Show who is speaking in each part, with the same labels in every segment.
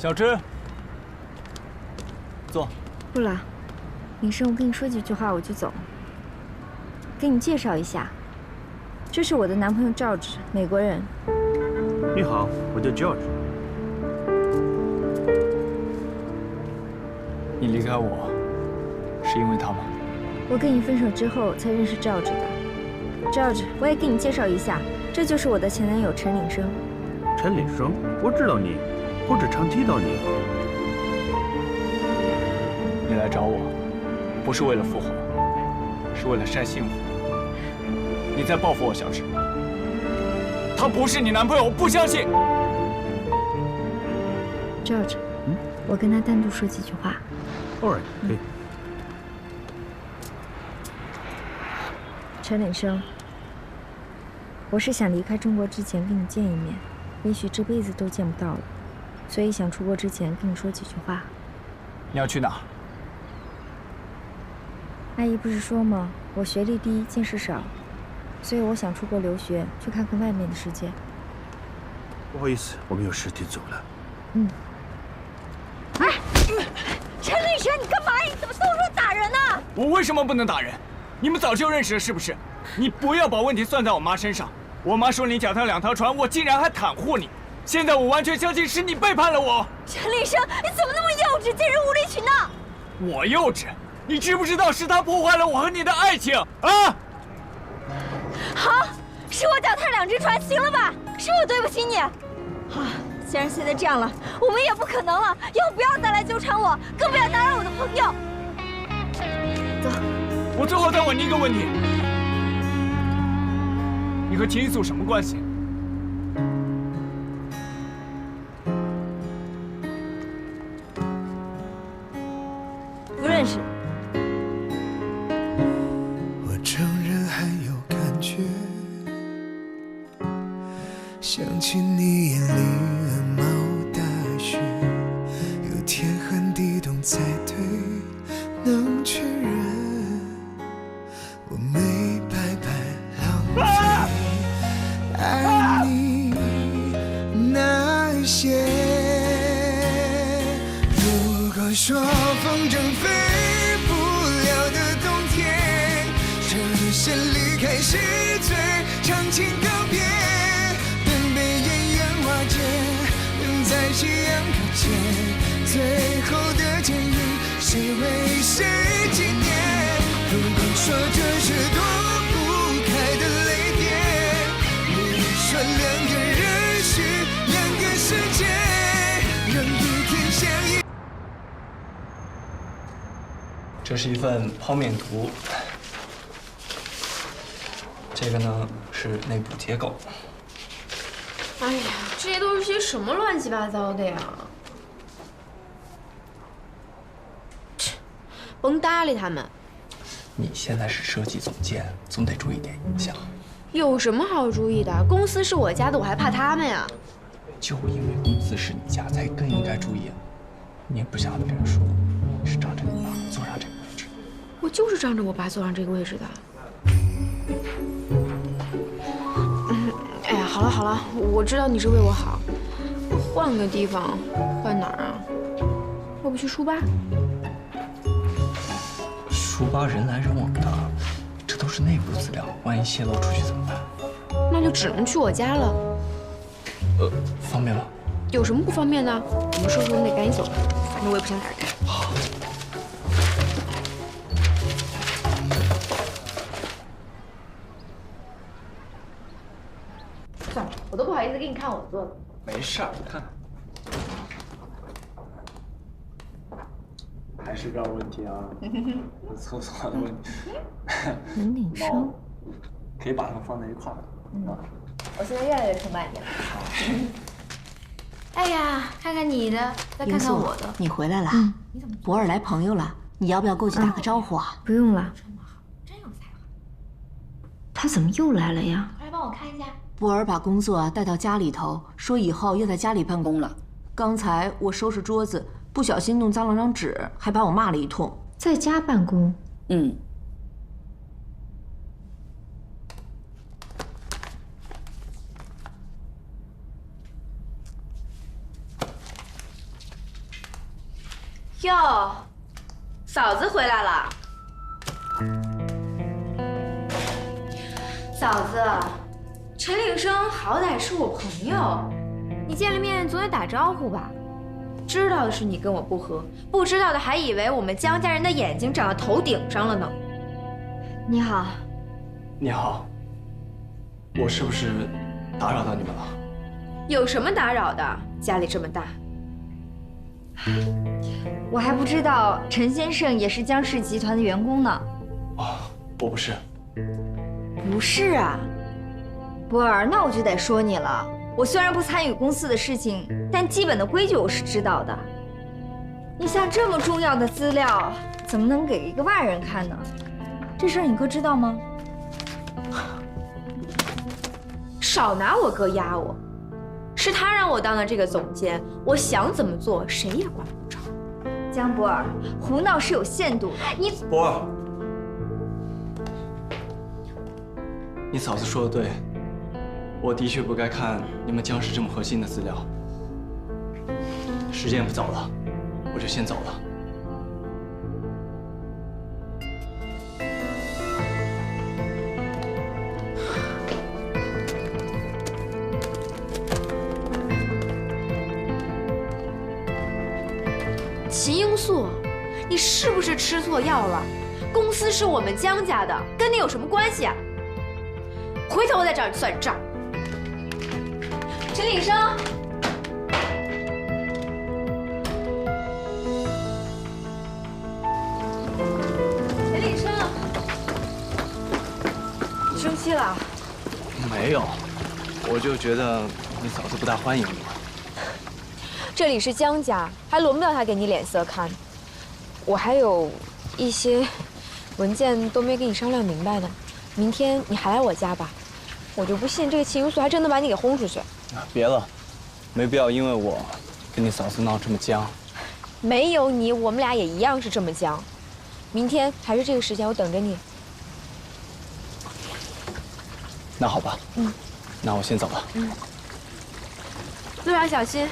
Speaker 1: 小芝，坐。
Speaker 2: 不了，林生，我跟你说几句话我就走。给你介绍一下，这是我的男朋友赵志，美国人。
Speaker 3: 你好，我叫 George。
Speaker 1: 你离开我，是因为他吗？
Speaker 2: 我跟你分手之后才认识赵志的。赵志，我也给你介绍一下，这就是我的前男友陈岭生。
Speaker 3: 陈岭生，我知道你，我只常提到你。
Speaker 1: 你来找我，不是为了复合，是为了晒幸福。你在报复我，小芝。他不是你男朋友，我不相信。
Speaker 2: 赵志，我跟他单独说几句话。
Speaker 3: All right，可以。
Speaker 2: 陈岭生，我是想离开中国之前跟你见一面，也许这辈子都见不到了，所以想出国之前跟你说几句话。
Speaker 1: 你要去哪儿？
Speaker 2: 阿姨不是说吗？我学历低，见识少，所以我想出国留学，去看看外面的世界。
Speaker 3: 不好意思，我们有事得走了。
Speaker 2: 哎，陈岭生，你干嘛？你怎么动手打人呢？
Speaker 1: 我为什么不能打人？你们早就认识了是不是？你不要把问题算在我妈身上。我妈说你脚踏两条船，我竟然还袒护你。现在我完全相信是你背叛了我。
Speaker 2: 陈岭生，你怎么那么幼稚，见人无理取闹？
Speaker 1: 我幼稚？你知不知道是他破坏了我和你的爱情啊？
Speaker 2: 好，是我脚踏两只船，行了吧？是我对不起你。啊，既然现在这样了，我们也不可能了。以后不要再来纠缠我，更不要打扰我的朋友。走。
Speaker 1: 我最后再问你一个问题：你和秦一素什么关系？
Speaker 2: 不认识。
Speaker 4: 我承认还有感觉，想起你眼里鹅毛大雪，有天寒地冻才对，能确认我没白白浪费爱你那些。如果说风筝飞不了的冬天，这些离开是最长情告别，等被艳阳瓦解，等在夕阳可见，最后的剪影，谁为谁纪念？如果说这是躲不开的泪点，你说两个人是两个世界，让一天相依。
Speaker 1: 这是一份剖面图，这个呢是内部结构。
Speaker 5: 哎呀，这些都是些什么乱七八糟的呀！切，甭搭理他们。
Speaker 1: 你现在是设计总监，总得注意点影响。
Speaker 5: 有什么好注意的？公司是我家的，我还怕他们呀？
Speaker 1: 就因为公司是你家，才更应该注意。你也不想让别人说你是仗着你爸坐上这个位置。
Speaker 5: 我就是仗着我爸坐上这个位置的。哎呀，好了好了，我知道你是为我好。换个地方，换哪儿啊？要不去书吧？
Speaker 1: 书吧人来人往的，这都是内部资料，万一泄露出去怎么办？
Speaker 5: 那就只能去我家了。
Speaker 1: 方便吗？
Speaker 5: 有什么不方便的？我们收拾完得赶紧走，反正我也不想打扰他。
Speaker 1: 好。
Speaker 5: 算了，我都不好意思给你看我做的。
Speaker 1: 没事儿，看看。还是个问题啊，厕所的问题。
Speaker 2: 陈岭生，
Speaker 1: 可以把它们放在一块儿。
Speaker 2: 我现在越来越崇拜你了。
Speaker 6: 哎呀，看看你的，再看看我的。
Speaker 7: 你回来了？博尔来朋友了，你要不要过去打个招呼啊？
Speaker 2: 不用了。
Speaker 6: 真有才华。
Speaker 2: 他怎么又来了呀？
Speaker 6: 快来帮我看一下。
Speaker 7: 博尔把工作带到家里头，说以后要在家里办公了。刚才我收拾桌子，不小心弄脏了张纸，还把我骂了一通。
Speaker 2: 在家办公？
Speaker 5: 哟，嫂子回来了。嫂子，陈岭生好歹是我朋友，你见了面总得打招呼吧？知道的是你跟我不和，不知道的还以为我们江家人的眼睛长到头顶上了呢。
Speaker 2: 你好，
Speaker 1: 你好，我是不是打扰到你们了？
Speaker 5: 有什么打扰的？家里这么大。
Speaker 2: 我还不知道陈先生也是江氏集团的员工呢。
Speaker 1: 哦，我不是。
Speaker 2: 不是啊，博尔，那我就得说你了。我虽然不参与公司的事情，但基本的规矩我是知道的。你像这么重要的资料，怎么能给一个外人看呢？这事儿你哥知道吗？
Speaker 5: 少拿我哥压我，是他让我当了这个总监，我想怎么做谁也管不着。
Speaker 2: 江博尔，胡闹是有限度的。你
Speaker 1: 博尔，你嫂子说的对，我的确不该看你们江氏这么核心的资料。时间也不早了，我就先走了。
Speaker 5: 秦英素，你是不是吃错药了？公司是我们江家的，跟你有什么关系啊？回头我再找你算账。陈岭生，陈岭生，你生气了？
Speaker 1: 没有，我就觉得你嫂子不大欢迎你。
Speaker 5: 这里是江家，还轮不到他给你脸色看。我还有一些文件都没跟你商量明白呢，明天你还来我家吧。我就不信这个秦英素还真能把你给轰出去。
Speaker 1: 别了，没必要因为我跟你嫂子闹这么僵。
Speaker 5: 没有你，我们俩也一样是这么僵。明天还是这个时间，我等着你。
Speaker 1: 那好吧，那我先走了。
Speaker 5: 路上小心。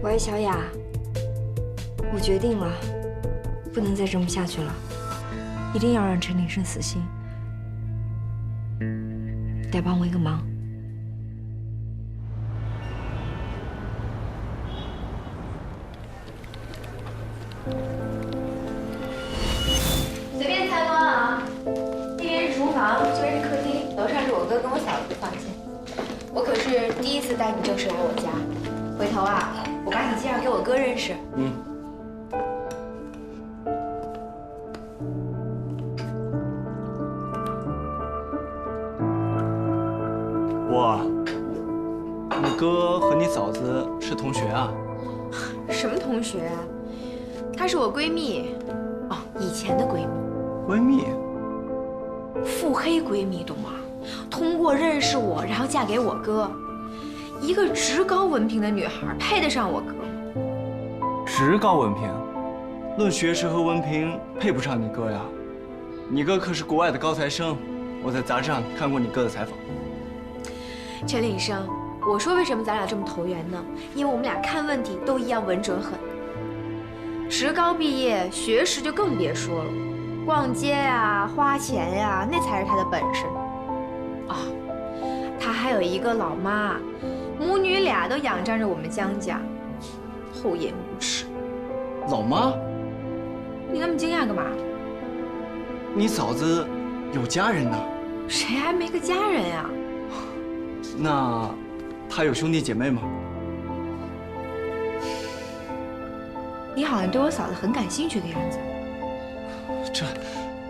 Speaker 2: 喂，小雅，我决定了，不能再这么下去了，一定要让陈岭生死心。得帮我一个忙。
Speaker 5: 随便参观啊，那边是厨房，这边是客厅，楼上是我哥跟我嫂子的房间。我可是第一次带你正式来我家，回头啊，我把你介绍给我哥认识。
Speaker 1: 你哥和你嫂子是同学啊？
Speaker 5: 什么同学啊？她是我闺蜜，哦，以前的闺蜜。
Speaker 1: 闺蜜？
Speaker 5: 腹黑闺蜜，懂吗？通过认识我，然后嫁给我哥。一个职高文凭的女孩，配得上我哥吗？
Speaker 1: 职高文凭，论学识和文凭，配不上你哥呀。你哥可是国外的高材生，我在杂志上看过你哥的采访。
Speaker 5: 陈岭生，我说为什么咱俩这么投缘呢？因为我们俩看问题都一样稳准狠。职高毕业，学识就更别说了，逛街呀、花钱呀，那才是他的本事。啊，他还有一个老妈，母女俩都仰仗着我们江家。厚颜无耻。
Speaker 8: 老妈，
Speaker 5: 你那么惊讶干嘛？
Speaker 8: 你嫂子有家人呢？
Speaker 5: 谁还没个家人呀？
Speaker 8: 那她有兄弟姐妹吗？
Speaker 5: 你好像对我嫂子很感兴趣的样子。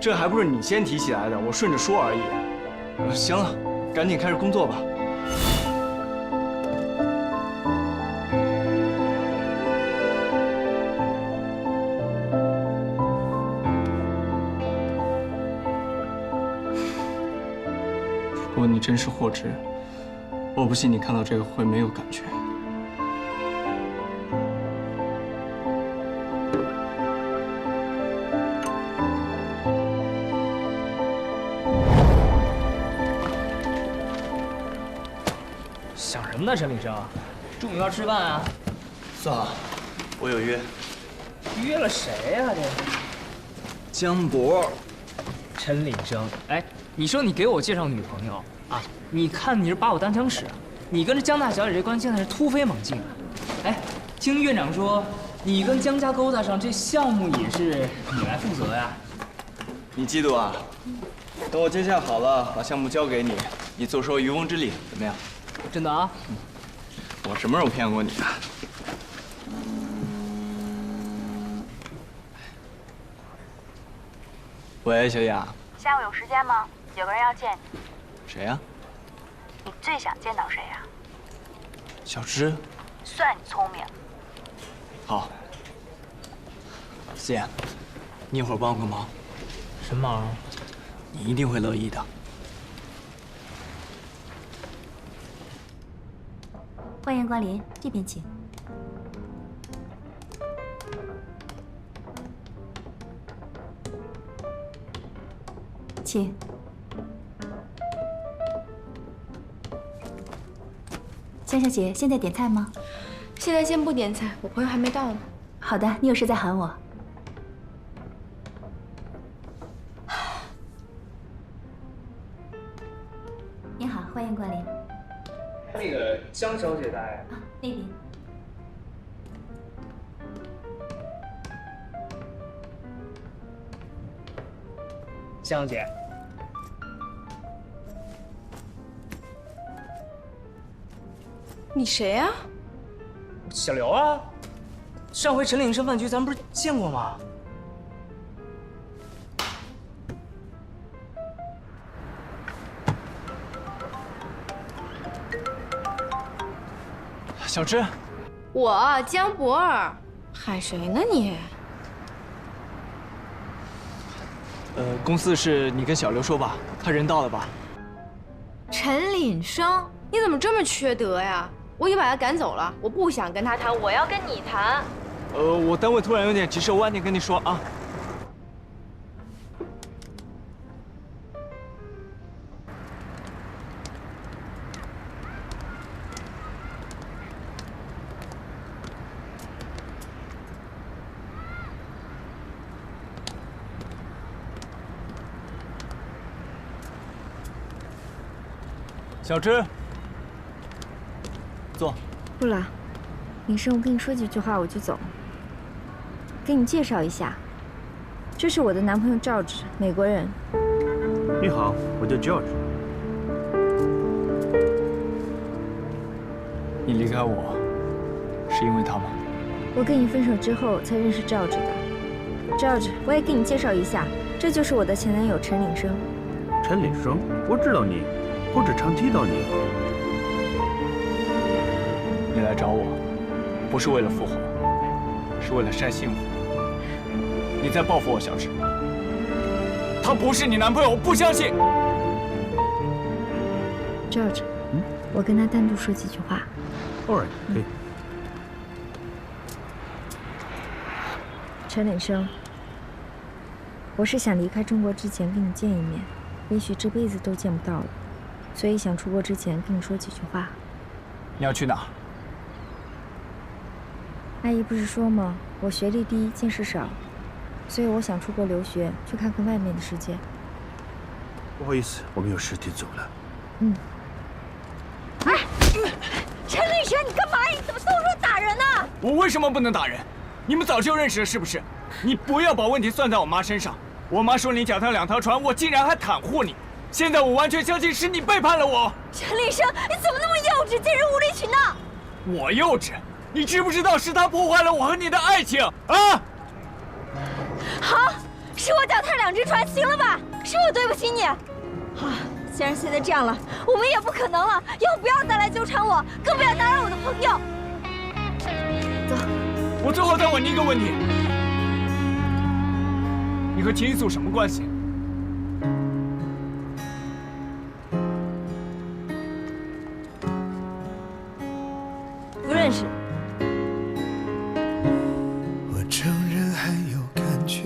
Speaker 8: 这还不是你先提起来的，我顺着说而已。行了，赶紧开始工作吧。如果你真是获知，我不信你看到这个会没有感觉。
Speaker 9: 想什么呢，陈领生？中午要吃饭啊？
Speaker 8: 算了，我有约。
Speaker 9: 约了谁呀？这
Speaker 8: 江博。
Speaker 9: 陈领生，哎，你说你给我介绍女朋友啊？你看你是把我当枪使啊？你跟这江大小姐这关系现在是突飞猛进啊！哎，听院长说你跟江家勾搭上，这项目也是你来负责呀？
Speaker 8: 你嫉妒啊？等我接洽好了，把项目交给你，你坐收渔翁之利，怎么样？
Speaker 9: 真的啊？
Speaker 8: 我什么时候骗过你啊？喂，小雅。
Speaker 10: 下午有时间吗？有个人要见你。
Speaker 8: 谁呀？
Speaker 10: 你最想见到谁呀？
Speaker 8: 小芝。
Speaker 10: 算你聪明。
Speaker 8: 好。思妍，你一会儿帮我个忙。
Speaker 9: 什么忙？
Speaker 8: 你一定会乐意的。
Speaker 10: 欢迎光临，这边请。请。江小姐，现在点菜吗？
Speaker 5: 现在先不点菜，我朋友还没到呢。
Speaker 10: 好的，你有事再喊我。您好，欢迎光临。
Speaker 9: 那个江小姐来。
Speaker 10: 啊，那边。
Speaker 9: 江姐。
Speaker 5: 你谁呀？
Speaker 9: 小刘啊，上回陈领生饭局咱们不是见过吗？
Speaker 8: 小芝，
Speaker 5: 我江博儿，喊谁呢你？
Speaker 8: 公司的事你跟小刘说吧，他人到了吧？
Speaker 5: 陈领生，你怎么这么缺德呀？我已经把他赶走了，我不想跟他谈，我要跟你谈。
Speaker 8: 我单位突然有点急事，我晚点跟你说啊。小芝，坐。
Speaker 2: 不了，领生，我跟你说几句话我就走。给你介绍一下，这是我的男朋友George，美国人。
Speaker 3: 你好，我叫 George。
Speaker 8: 你离开我，是因为他吗？
Speaker 2: 我跟你分手之后才认识George的。George，我也给你介绍一下，这就是我的前男友陈领生。
Speaker 3: 陈领生，我知道你，我只常提到你。
Speaker 8: 你来找我，不是为了复合，是为了晒幸福。你在报复我，小芝。他不是你男朋友，我不相信。
Speaker 2: George，我跟他单独说几句话。
Speaker 3: All right，可以。
Speaker 2: 陈领生，我是想离开中国之前跟你见一面，也许这辈子都见不到了，所以想出国之前跟你说几句话。
Speaker 8: 你要去哪儿？
Speaker 2: 阿姨不是说吗？我学历低，见识少，所以我想出国留学，去看看外面的世界。
Speaker 3: 不好意思，我们有事得走了。
Speaker 2: 嗯。哎，陈领生，你干嘛？你怎么动手打人呢？
Speaker 1: 我为什么不能打人？你们早就认识了是不是？你不要把问题算在我妈身上。我妈说你脚踏两条船，我竟然还袒护你。现在我完全相信是你背叛了我。
Speaker 2: 陈立生，你怎么那么幼稚，竟然无理取闹！
Speaker 1: 我幼稚？你知不知道是他破坏了我和你的爱情啊？
Speaker 2: 好，是我脚踏两只船，行了吧？是我对不起你。既然现在这样了，我们也不可能了，以后不要再来纠缠我，更不要打扰我的朋友。走。
Speaker 1: 我最后再问你一个问题：你和秦一素什么关系？
Speaker 2: 不认识。
Speaker 4: 我承认还有感觉，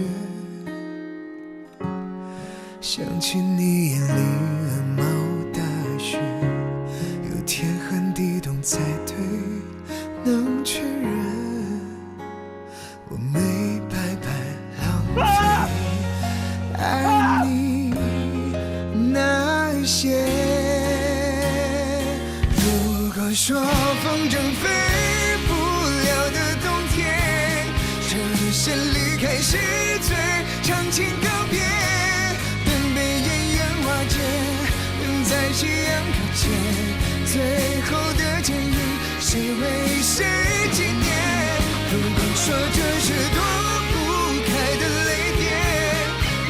Speaker 4: 想起你眼里鹅毛大雪，有天寒地冻才对能确认，我没白白浪费爱你那一些。如果说风筝飞不了的冬天，这些离开是最长情告别，等被烟烟瓦解，等在夕阳搁浅，最后的剪影，谁为谁纪念？如果说这是躲不开的泪点，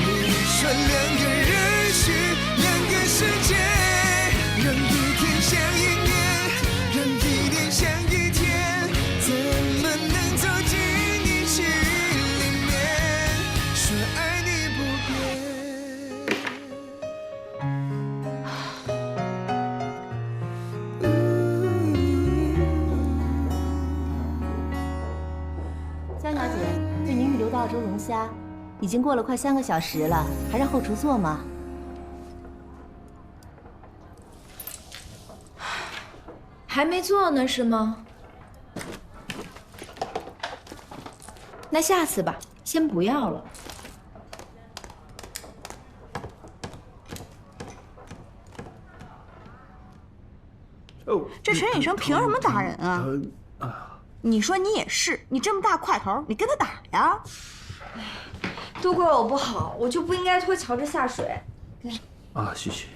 Speaker 4: 你说两个人是两个世界，让一天像一年，让一年像一天，怎么能走进你心里面？说爱你不变。
Speaker 11: 江小姐，为您预留的澳洲龙虾，已经过了快3个小时了，还让后厨做吗？
Speaker 5: 还没做呢是吗？那下次吧，先不要了。
Speaker 12: 这陈雨生凭什么打人啊？你说你也是，你这么大块头，你跟他打呀？
Speaker 2: 都怪我不好，我就不应该拖乔治下水。
Speaker 3: 谢谢。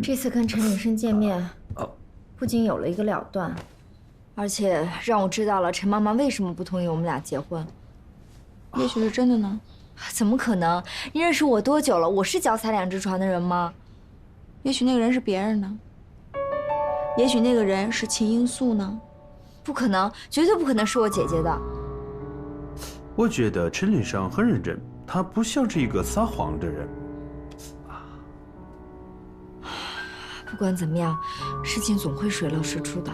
Speaker 2: 这次跟陈雨生见面，不仅有了一个了断，而且让我知道了陈妈妈为什么不同意我们俩结婚。也许是真的呢？怎么可能？你认识我多久了？我是脚踩两只船的人吗？也许那个人是别人呢？也许那个人是秦英素呢？不可能，绝对不可能是我姐姐的。
Speaker 3: 我觉得陈立生很认真，他不像是一个撒谎的人。
Speaker 2: 不管怎么样，事情总会水落石出的。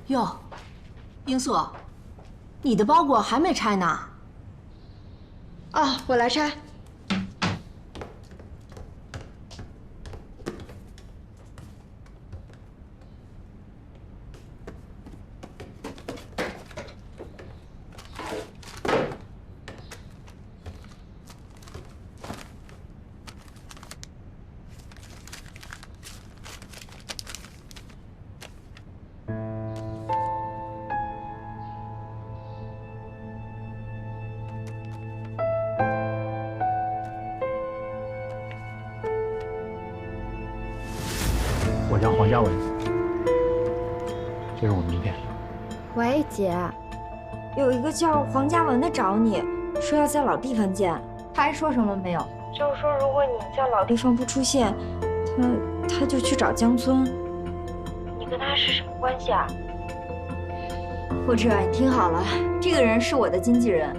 Speaker 7: 哟，英素，你的包裹还没拆呢。
Speaker 2: 我来拆。
Speaker 13: 我叫黄嘉文，这是我名片。
Speaker 2: 喂，姐，有一个叫黄嘉文的找你，说要在老地方见。他还说什么没有？就是说如果你在老地方不出现，他就去找江村。你跟他是什么关系啊？霍志远，你听好了，这个人是我的经纪人，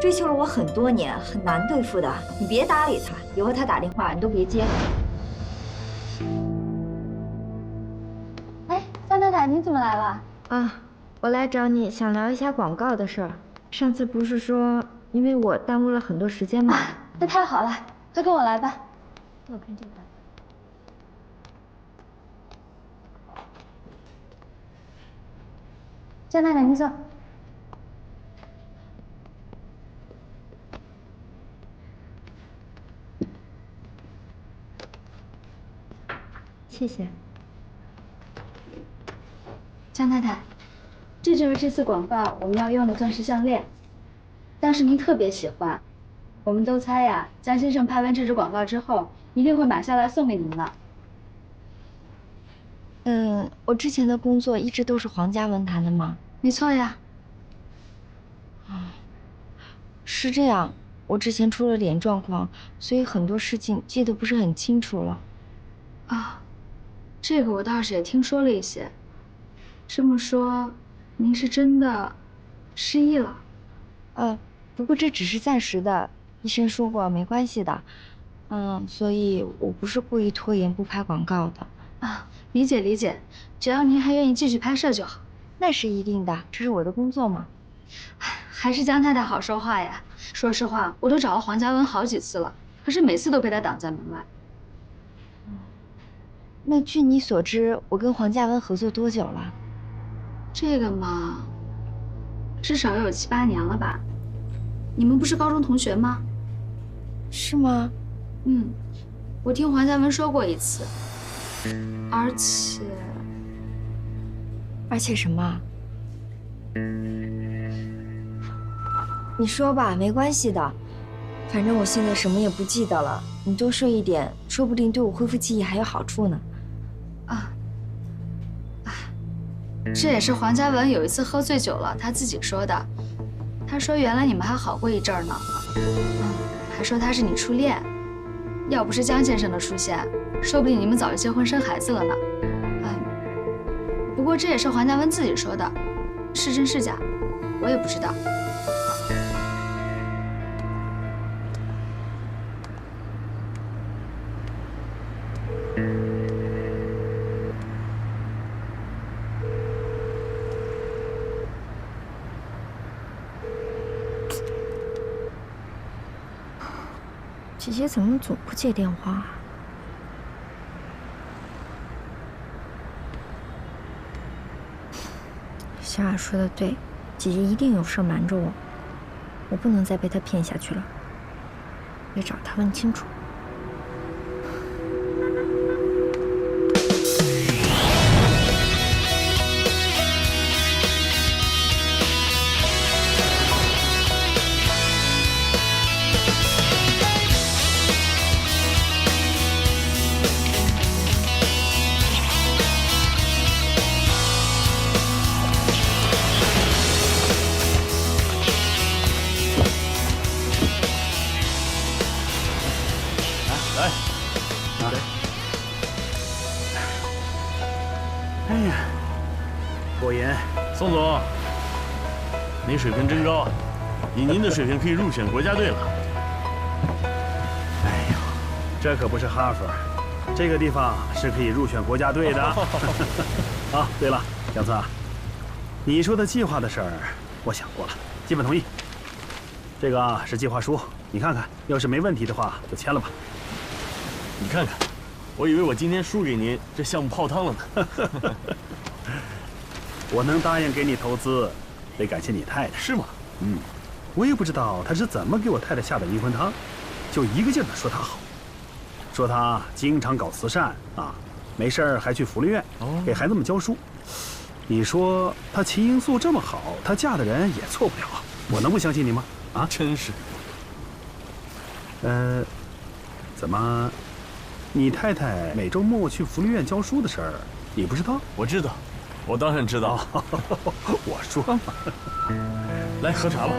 Speaker 2: 追求了我很多年，很难对付的。你别搭理他，以后他打电话你都别接。
Speaker 6: 张太太，你怎么来了？
Speaker 2: 我来找你，想聊一下广告的事儿。上次不是说因为我耽误了很多时间吗？
Speaker 6: 那太好了，快跟我来吧。我看这个。张太太，您坐。谢谢。江太太，这就是这次广告我们要用的钻石项链，当时您特别喜欢，我们都猜呀，江先生拍完这支广告之后，一定会买下来送给您的。
Speaker 2: 我之前的工作一直都是皇家文坛的吗？
Speaker 6: 没错呀。
Speaker 2: 是这样，我之前出了点状况，所以很多事情记得不是很清楚了。
Speaker 6: 啊，这个我倒是也听说了一些。这么说，您是真的失忆了？
Speaker 2: 不过这只是暂时的，医生说过没关系的。所以我不是故意拖延不拍广告的。
Speaker 6: 啊，理解理解，只要您还愿意继续拍摄就好。
Speaker 2: 那是一定的，这是我的工作嘛。
Speaker 6: 还是江太太好说话呀。说实话，我都找了黄嘉文好几次了，可是每次都被他挡在门外。
Speaker 2: 那据你所知，我跟黄嘉文合作多久了？
Speaker 6: 这个嘛，至少有7、8年了吧。你们不是高中同学吗？
Speaker 2: 是吗？
Speaker 6: 我听黄嘉文说过一次。
Speaker 2: 而且什么？你说吧，没关系的。反正我现在什么也不记得了，你多睡一点，说不定对我恢复记忆还有好处呢。
Speaker 6: 这也是黄嘉文有一次喝醉酒了，他自己说的。他说原来你们还好过一阵儿呢。还说他是你初恋。要不是江先生的出现，说不定你们早就结婚生孩子了呢。不过这也是黄嘉文自己说的，是真是假，我也不知道。
Speaker 2: 姐姐怎么总不接电话啊？小雅说的对，姐姐一定有事瞒着我，我不能再被她骗下去了，得找她问清楚。
Speaker 14: 宋总，您水平真高，以您的水平可以入选国家队了。
Speaker 15: 哎呦，这可不是哈佛，这个地方是可以入选国家队的。啊，对了，杨策，你说的计划的事儿，我想过了，基本同意。这个是计划书，你看看，要是没问题的话，就签了吧。
Speaker 14: 你看看，我以为我今天输给您，这项目泡汤了呢。
Speaker 15: 我能答应给你投资，得感谢你太太。
Speaker 14: 是吗？
Speaker 15: 我也不知道她是怎么给我太太下的迷魂汤，就一个劲儿的说她好，说她经常搞慈善啊，没事儿还去福利院给孩子们教书。你说她齐英素这么好，她嫁的人也错不了，我能不相信你吗？啊，
Speaker 14: 真是。
Speaker 15: 怎么，你太太每周末去福利院教书的事儿，你不知道？
Speaker 14: 我知道。我当然知道，
Speaker 15: 我说嘛，
Speaker 14: 来喝茶吧，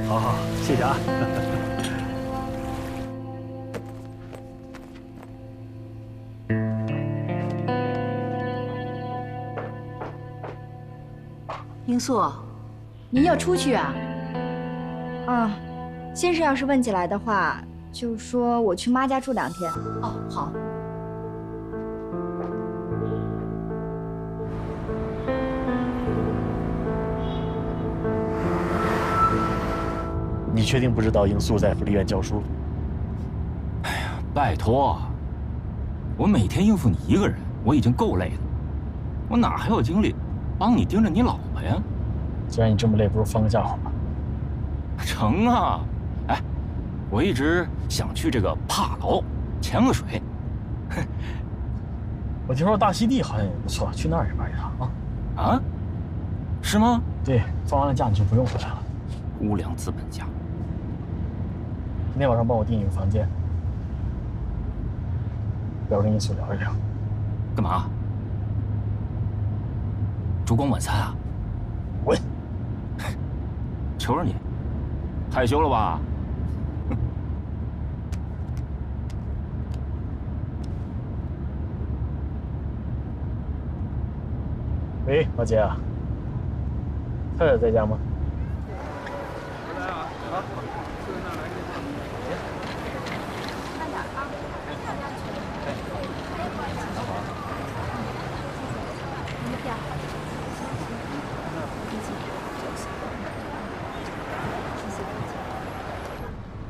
Speaker 15: 好，谢谢啊。
Speaker 7: 英素，您要出去啊？
Speaker 2: 先生要是问起来的话。就说我去妈家住2天。
Speaker 7: 哦，好。
Speaker 13: 你确定不知道英素在福利院教书？
Speaker 16: 哎呀，拜托，我每天应付你一个人，我已经够累了，我哪还有精力帮你盯着你老婆呀？
Speaker 13: 既然你这么累，不如放个假好吗？
Speaker 16: 成啊！哎，我一直想去这个帕劳潜个水。
Speaker 13: 我听说大溪地好像也不错，去那儿也玩一趟啊。
Speaker 16: 啊？是吗？
Speaker 13: 对，放完了假你就不用回来了。
Speaker 16: 无良资本家。
Speaker 13: 今天晚上帮我订一个房间，我要跟英素聊一聊。
Speaker 16: 干嘛？烛光晚餐啊？
Speaker 13: 滚！
Speaker 16: 求着你，害羞了吧？
Speaker 13: 喂，老姐，太太在家吗？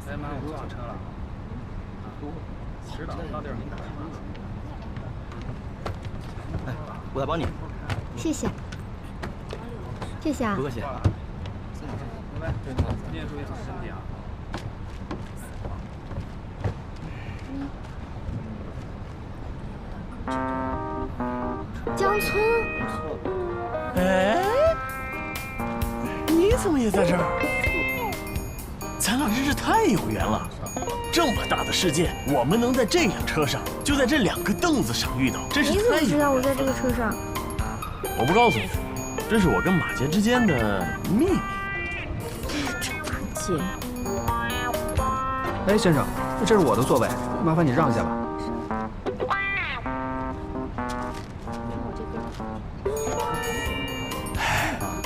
Speaker 15: 哎妈，我上车了。知道，到地儿您打。
Speaker 17: 哎，我来帮你。
Speaker 2: 谢谢，谢谢啊。
Speaker 17: 不客气。
Speaker 15: 你也注意好身体啊。
Speaker 2: 江村。
Speaker 14: 哎，你怎么也在这儿？咱俩真是太有缘了！这么大的世界，我们能在这辆车上，就在这2个凳子上遇到，真是太有缘了。
Speaker 2: 你怎么知道我在这个车上？
Speaker 14: 我不告诉你，这是我跟马杰之间的秘密。
Speaker 2: 马杰。
Speaker 18: 哎，先生，这是我的座位，麻烦你让一下吧。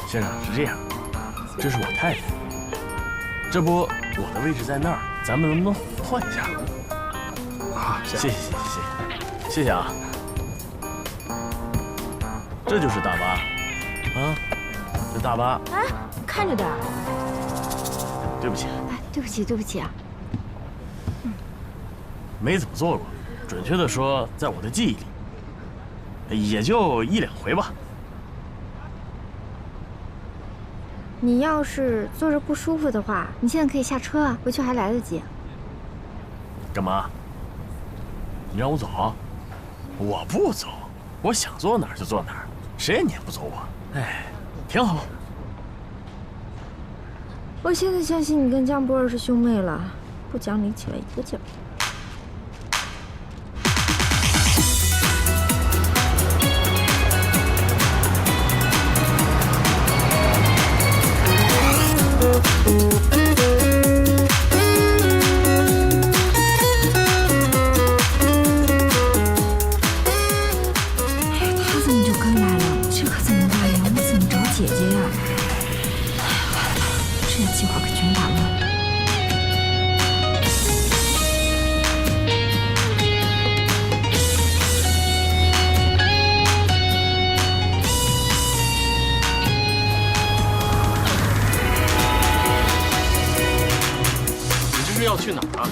Speaker 14: 先生，是这样，这是我太太，这不我的位置在那儿，咱们能不能换一下？啊，谢谢谢谢啊！这就是大巴，啊，这大巴。
Speaker 2: 哎，看着点。
Speaker 14: 对不起。
Speaker 2: 哎，对不起啊。
Speaker 14: 没怎么坐过，准确的说，在我的记忆里，也就1、2回吧。
Speaker 2: 你要是坐着不舒服的话，你现在可以下车啊，回去还来得及。
Speaker 14: 干嘛？你让我走？我不走，我想坐哪儿就坐哪儿，谁也撵不走我。哎，挺好。
Speaker 2: 我现在相信你跟江波儿是兄妹了，不讲理起来一个劲儿。他怎么就跟来了？这可怎么办呀？我怎么找姐姐呀？这计划可全完了。
Speaker 14: 你这是要去哪儿啊？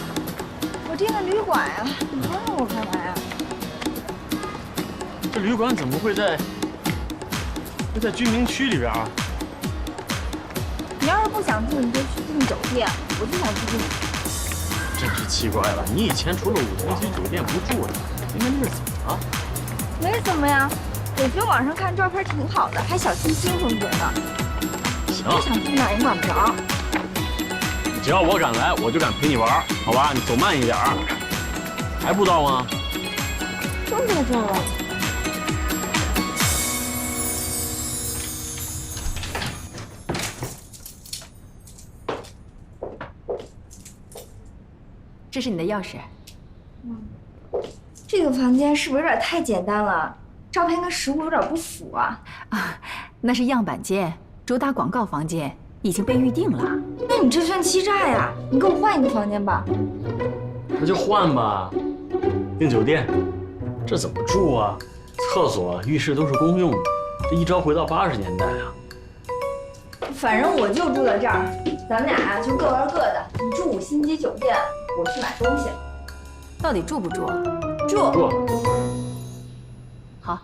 Speaker 2: 我订的旅馆呀，你不让我干嘛呀？
Speaker 14: 这旅馆怎么会在居民区里边啊？
Speaker 2: 你要是不想住，你就去订酒店。我就想住这里。
Speaker 14: 真是奇怪了，你以前除了5星级酒店不住的，今天这是怎么了？
Speaker 2: 没什么呀，我觉得网上看照片挺好的，还小清新风格呢。
Speaker 14: 行，
Speaker 2: 我想住哪也管不着。
Speaker 14: 只要我敢来，我就敢陪你玩，好吧？你走慢一点，还不到吗？
Speaker 2: 就在这儿了。
Speaker 10: 这是你的钥匙。
Speaker 2: 这个房间是不是有点太简单了？照片跟实物有点不符啊！
Speaker 10: 啊，那是样板间，主打广告房间，已经被预定了。
Speaker 2: 那你这算欺诈呀！你给我换一个房间吧。
Speaker 14: 那就换吧。订酒店，这怎么住啊？厕所、浴室都是公用的，这一朝回到80年代啊！
Speaker 2: 反正我就住在这儿，咱们俩呀就各玩各的。你住5星级酒店，我去买东西。
Speaker 10: 到底住不住？
Speaker 2: 住。
Speaker 10: 好。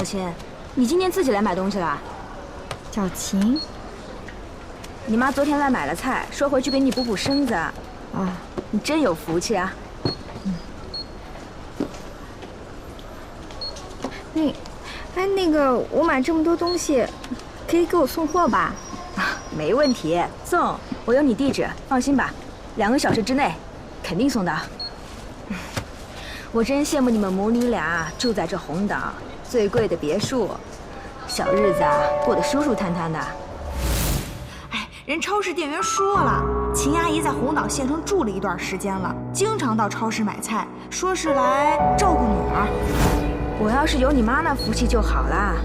Speaker 2: 小琴，你今天自己来买东西了？小琴，你妈昨天来买了菜，说回去给你补补身子。啊，你真有福气啊！那个，我买这么多东西，可以给我送货吧？啊，没问题，送。我有你地址，放心吧，2个小时之内，肯定送到。我真羡慕你们母女俩住在这红岛最贵的别墅，小日子啊过得舒舒坦坦的。
Speaker 12: 哎，人超市店员说了，秦阿姨在红岛县城住了一段时间了，经常到超市买菜，说是来照顾女儿。
Speaker 2: 我要是有你妈那福气就好啦。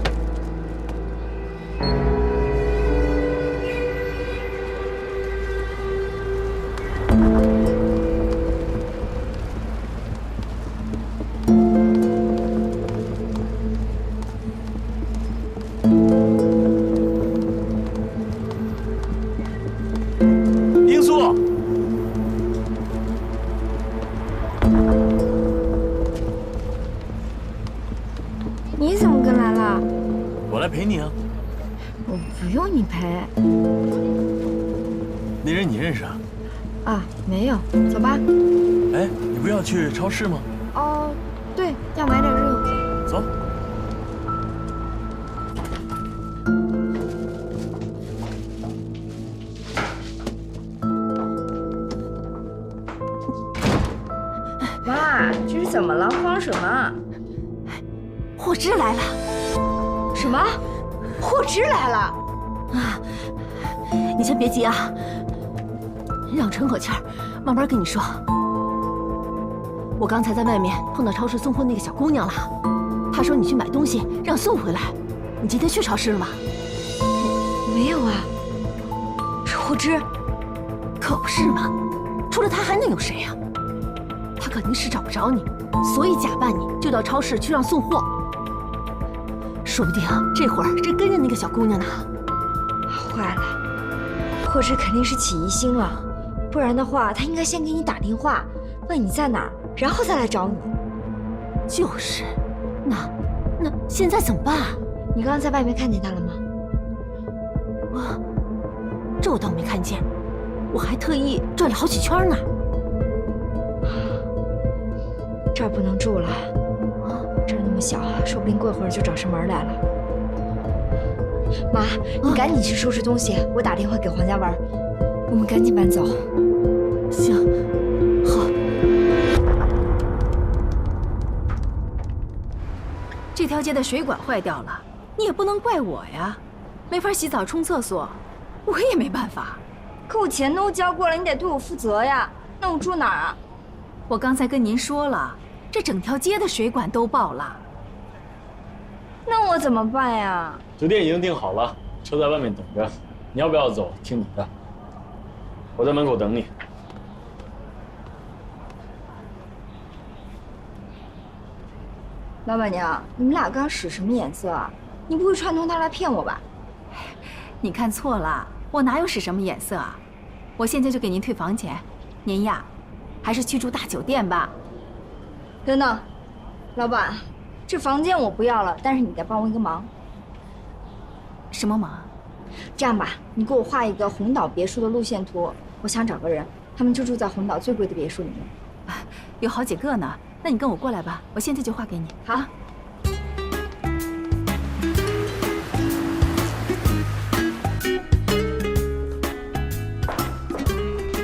Speaker 14: 罂粟，
Speaker 2: 你怎么跟来了？
Speaker 14: 我来陪你啊。
Speaker 2: 我不用你陪。
Speaker 14: 那人你认识啊？
Speaker 2: 啊，没有。走吧。
Speaker 14: 哎，你不要去超市吗？
Speaker 2: 哦，对，要买点日用品。
Speaker 14: 走。
Speaker 2: 妈，这是怎么了？慌什么？
Speaker 11: 霍之来了。
Speaker 2: 什么？霍之来了？
Speaker 11: 啊，你先别急啊，让沉口气儿，慢慢跟你说。我刚才在外面碰到超市送货那个小姑娘了，她说你去买东西让送回来。你今天去超市了吗？
Speaker 2: 没有啊。是霍之？
Speaker 11: 可不是嘛，除了她还能有谁呀？他肯定是找不着你，所以假扮你就到超市去让送货。说不定这会儿正跟着那个小姑娘呢。
Speaker 2: 坏了，霍之肯定是起疑心了，不然的话，他应该先给你打电话，问你在哪儿，然后再来找你。
Speaker 11: 就是，那现在怎么办啊？
Speaker 2: 你刚刚在外面看见他了吗？
Speaker 11: 这我倒没看见，我还特意转了好几圈呢。
Speaker 2: 这儿不能住了，这儿那么小，说不定过会儿就找上门来了。妈，你赶紧去收拾东西，我打电话给黄家文，我们赶紧搬走。
Speaker 11: 行，好。
Speaker 10: 这条街的水管坏掉了，你也不能怪我呀，没法洗澡冲厕所，我也没办法。
Speaker 2: 可我钱都交过了，你得对我负责呀。那我住哪儿啊？
Speaker 10: 我刚才跟您说了，这整条街的水管都爆了。
Speaker 2: 那我怎么办呀？
Speaker 13: 酒店已经订好了，车在外面等着，你要不要走，听你的。我在门口等你。
Speaker 2: 老板娘，你们俩刚使什么眼色啊？你不会串通他来骗我吧？
Speaker 10: 你看错了，我哪有使什么眼色啊？我现在就给您退房钱，您呀，还是去住大酒店吧。
Speaker 2: 等等，老板，这房间我不要了，但是你得帮我一个忙。
Speaker 10: 什么忙？
Speaker 2: 这样吧，你给我画一个红岛别墅的路线图，我想找个人，他们就住在红岛最贵的别墅里面。
Speaker 10: 有好几个呢，那你跟我过来吧，我现在就画给你。
Speaker 2: 好。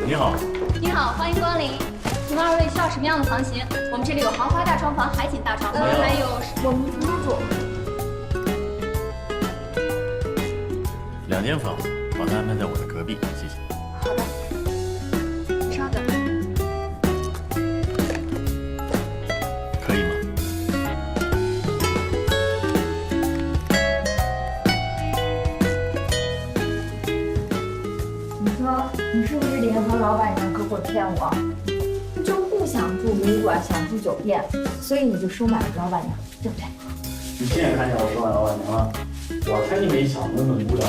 Speaker 13: 你好。
Speaker 19: 你好，欢迎光临。你们2位需要什么样的房型？我们这里有豪华大床房、海景大床房，还有
Speaker 2: 我们入住。
Speaker 13: 2间房，把它安排在我的隔壁，谢谢。
Speaker 2: 好的。稍等。
Speaker 13: 可以吗？
Speaker 2: 你说你是不是联合老板娘合伙骗我？你就不想住旅馆，想住酒店，所以你就收买了老板娘，对不对？
Speaker 13: 你亲眼看见我收买老板娘了？我猜你没想那么无聊。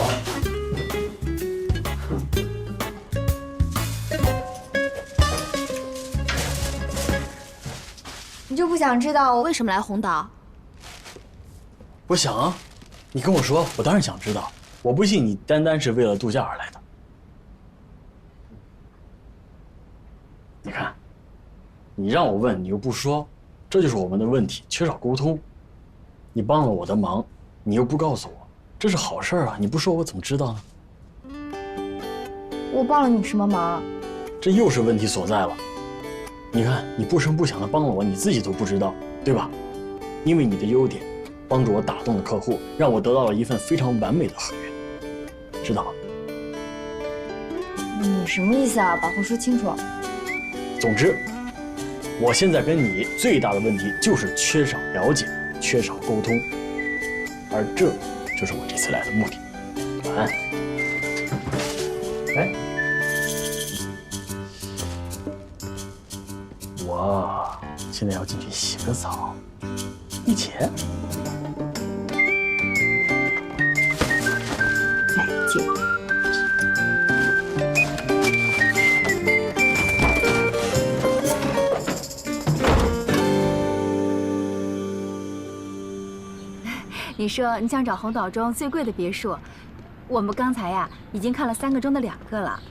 Speaker 2: 你就不想知道我为什么来红岛？
Speaker 13: 我想啊，你跟我说，我当然想知道。我不信你单单是为了度假而来的。你看，你让我问，你又不说，这就是我们的问题，缺少沟通。你帮了我的忙，你又不告诉我，这是好事啊！你不说我怎么知道呢？
Speaker 12: 我帮了你什么忙？
Speaker 13: 这又是问题所在了。你看，你不声不响的帮了我，你自己都不知道，对吧？因为你的优点，帮助我打动了客户，让我得到了一份非常完美的合约，知道吗？
Speaker 12: 你什么意思啊？把话说清楚。
Speaker 13: 总之，我现在跟你最大的问题就是缺少了解，缺少沟通，而这就是我这次来的目的。晚安。哎，我现在要进去洗个澡，一起。
Speaker 12: 来，姐。
Speaker 10: 你说你想找红岛中最贵的别墅，我们刚才呀已经看了3个中的2个了，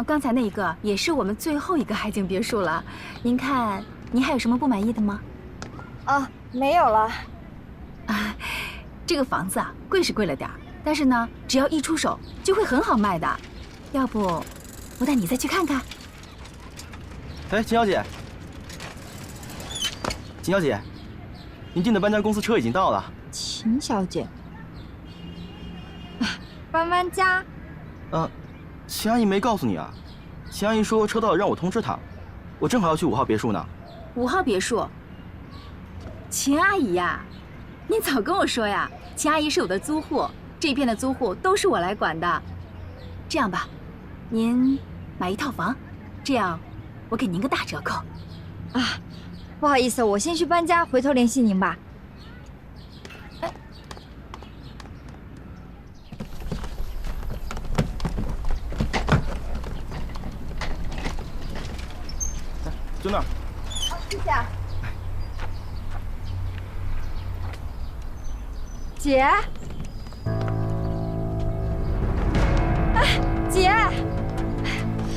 Speaker 10: 刚才那一个也是我们最后一个海景别墅了。您看，您还有什么不满意的吗？
Speaker 12: 啊，没有了。
Speaker 10: 啊，这个房子啊贵是贵了点儿，但是呢，只要一出手就会很好卖的。要不，我带你再去看看。
Speaker 17: 哎，秦小姐，秦小姐，您订的搬家公司车已经到了。
Speaker 12: 秦小姐，搬家？
Speaker 17: 秦阿姨没告诉你啊？秦阿姨说车到了让我通知她，我正好要去5号别墅呢。
Speaker 10: 5号别墅，秦阿姨呀，您早跟我说呀。秦阿姨是我的租户，这片的租户都是我来管的。这样吧，您买1套房，这样我给您个大折扣。
Speaker 12: 啊，不好意思，我先去搬家，回头联系您吧。
Speaker 17: 就那儿。
Speaker 12: 谢谢。姐。哎，姐，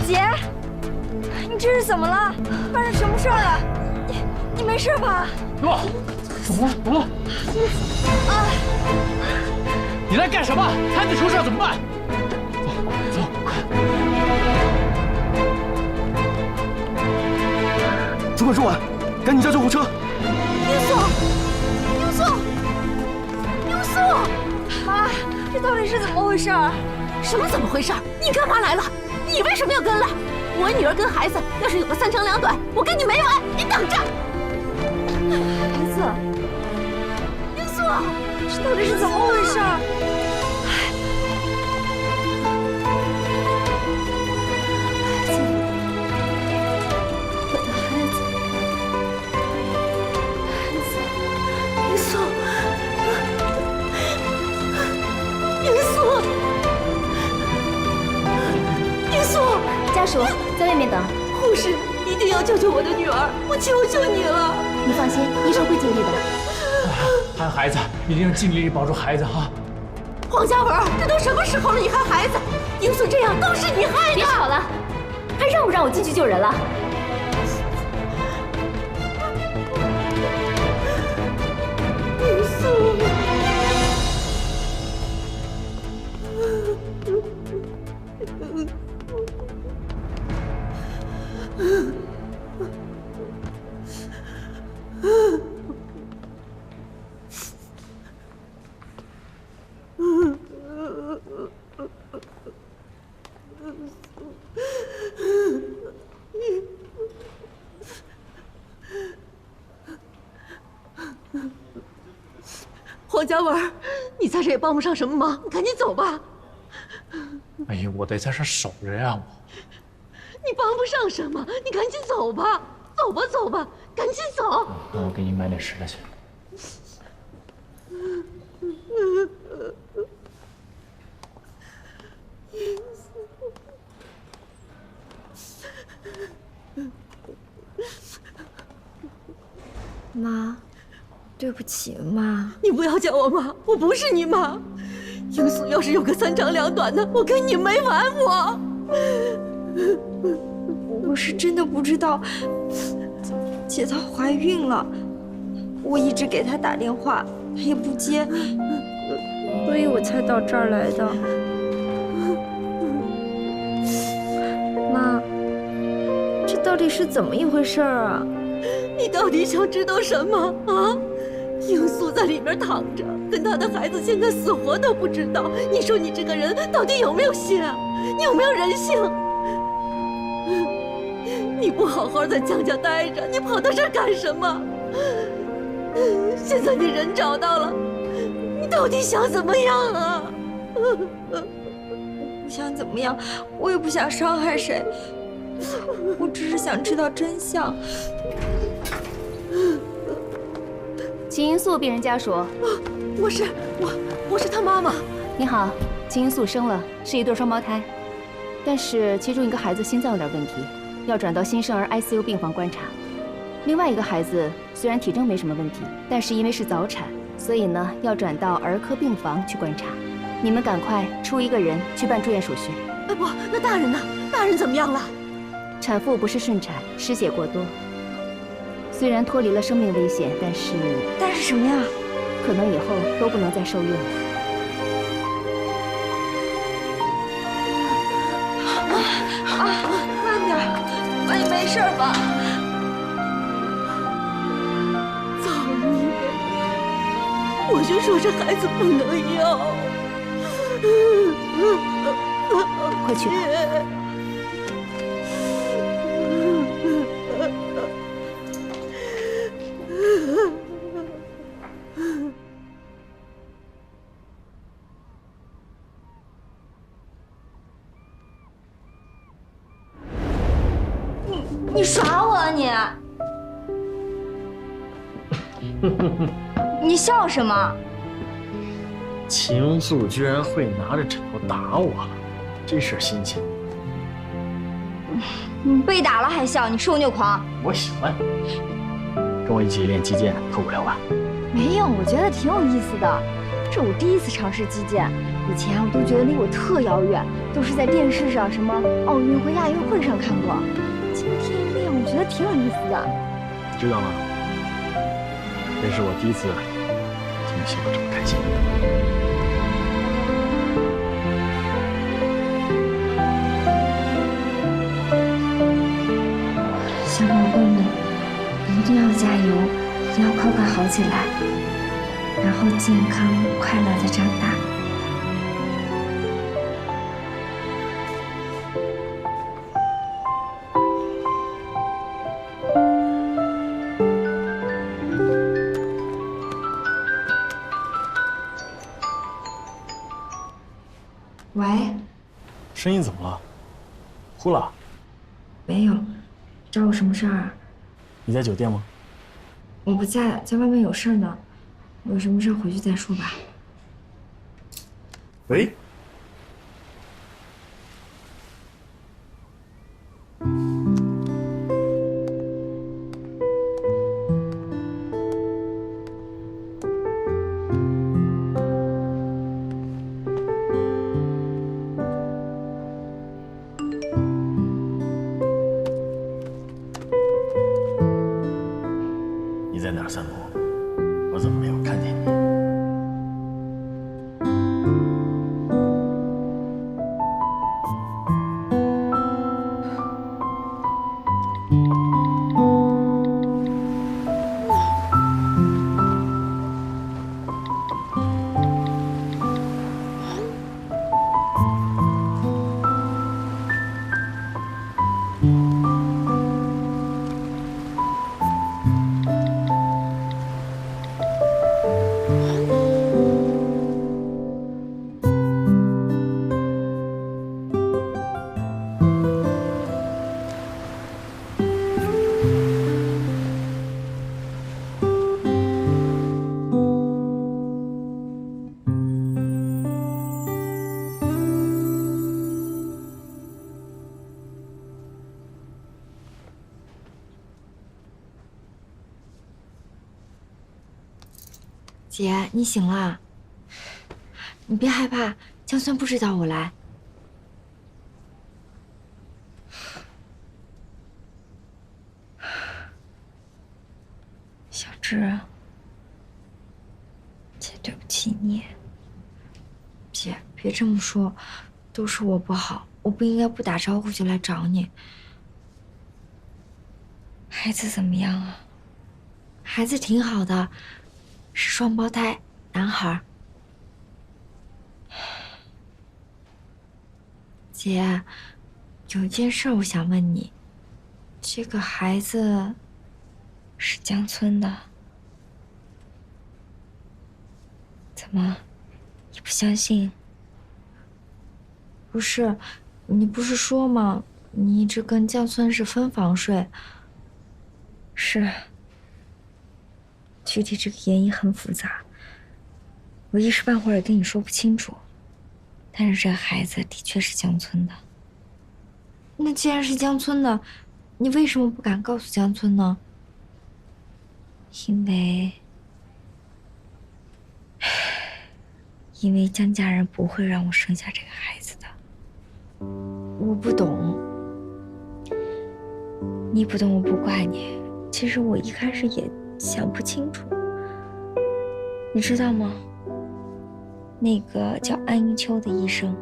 Speaker 12: 姐，你这是怎么了？发生什么事了？你没事吧？
Speaker 8: 诺，怎么了？怎么了？
Speaker 12: 啊！
Speaker 8: 你来干什么？孩子出事怎么办？走，快！
Speaker 17: 主管，主管，赶紧叫救护车！
Speaker 12: 罂粟，罂粟，罂粟！妈，这到底是怎么回事？
Speaker 11: 什么怎么回事？你干嘛来了？你为什么要跟来？我女儿跟孩子要是有个3长2短，我跟你没完！你等着！
Speaker 12: 孩子，罂粟，这到底是怎么回事？
Speaker 19: 家属在外面等。
Speaker 11: 护士，一定要救救我的女儿，我求求你了！
Speaker 19: 你放心，医生会尽力的。
Speaker 8: 还有孩子，一定要尽力保住孩子哈！
Speaker 11: 黄家文，这都什么时候了，你还孩子？罂粟这样都是你害的！
Speaker 19: 别吵了，还让不让我进去救人了？
Speaker 11: 罂粟。黄家文，你在这也帮不上什么忙，你赶紧走吧。
Speaker 8: 哎呀，我得在这守着呀！
Speaker 11: 你帮不上什么，你赶紧走吧，走吧，走吧，赶紧走。
Speaker 8: 那我给你买点吃的去。
Speaker 12: 妈，
Speaker 2: 对不起，妈。
Speaker 11: 你不要叫我妈，我不是你妈。英素要是有个三长两短的，我跟你没完
Speaker 2: 我是真的不知道姐她怀孕了，我一直给她打电话，她也不接，所以我才到这儿来的。妈，这到底是怎么一回事啊？
Speaker 11: 你到底想知道什么啊？英素在里面躺着，跟她的孩子现在死活都不知道。你说你这个人到底有没有心啊？你有没有人性？你不好好在江家待着，你跑到这儿干什么？现在你人找到了，你到底想怎么样啊？
Speaker 2: 不想怎么样，我也不想伤害谁，我只是想知道真相。
Speaker 19: 秦英素病人家属，
Speaker 11: 我是她妈妈。
Speaker 19: 你好，秦英素生了，是一对双胞胎，但是其中一个孩子心脏有点问题，要转到新生儿 ICU 病房观察。另外一个孩子虽然体征没什么问题，但是因为是早产，所以呢要转到儿科病房去观察。你们赶快出一个人去办住院手续。
Speaker 11: 哎不，那大人呢？大人怎么样了？
Speaker 19: 产妇不是顺产，失血过多。虽然脱离了生命危险，但是
Speaker 2: 什么呀？
Speaker 19: 可能以后都不能再受孕了。
Speaker 2: 慢点，妈，你没事吧？
Speaker 11: 造孽！我就说这孩子不能要。
Speaker 19: 快去吧。
Speaker 2: 你耍我啊你！你笑什么？
Speaker 13: 秦英素居然会拿着枕头打我了，这事儿新鲜。
Speaker 2: 你被打了还笑，你受虐狂！
Speaker 13: 我喜欢，跟我一起练击剑，特无聊吧？
Speaker 2: 没有，我觉得挺有意思的。这我第一次尝试击剑，以前我都觉得离我特遥远，都是在电视上、什么奥运会、亚运会上看过。今天一练，我觉得挺有意思的。
Speaker 13: 知道吗？这是我第一次听你笑得这么开心。
Speaker 2: 小宝贝们，一定要加油，一定要快快好起来，然后健康快乐的长大。喂，
Speaker 13: 声音怎么了？哭了？
Speaker 2: 没有，找我什么事儿啊？
Speaker 13: 你在酒店吗？
Speaker 2: 我不在，在外面有事呢。有什么事回去再说吧。
Speaker 13: 喂。你在哪儿散步？我怎么没有看见你？
Speaker 5: 姐，你醒了，你别害怕，江村不知道我来。小芝，姐对不起你。姐，别这么说，都是我不好，我不应该不打招呼就来找你。孩子怎么样啊？孩子挺好的，是双胞胎，男孩。姐，有一件事我想问你，这个孩子是江村的，怎么，你不相信？不是，你不是说吗？你一直跟江村是分房睡。是。具体这个原因很复杂，我一时半会儿也跟你说不清楚。但是这个孩子的确是江村的。那既然是江村的，你为什么不敢告诉江村呢？因为江家人不会让我生下这个孩子的。我不懂，你不懂我不怪你。其实我一开始也想不清楚，你知道吗？那个叫安一秋的医生，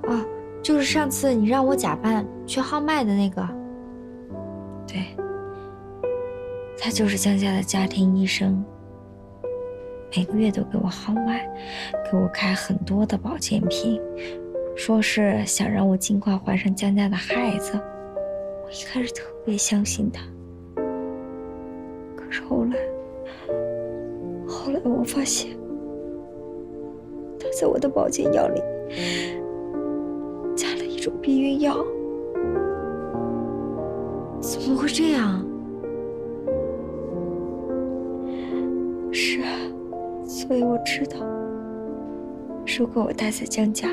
Speaker 5: 哦，就是上次你让我假扮去号脉的那个。对，他就是江家的家庭医生，每个月都给我号脉，给我开很多的保健品，说是想让我尽快怀上江家的孩子。我一开始特别相信他。可是后来我发现，他在我的保健药里加了一种避孕药。怎么会这样？是啊，所以我知道，如果我待在江家，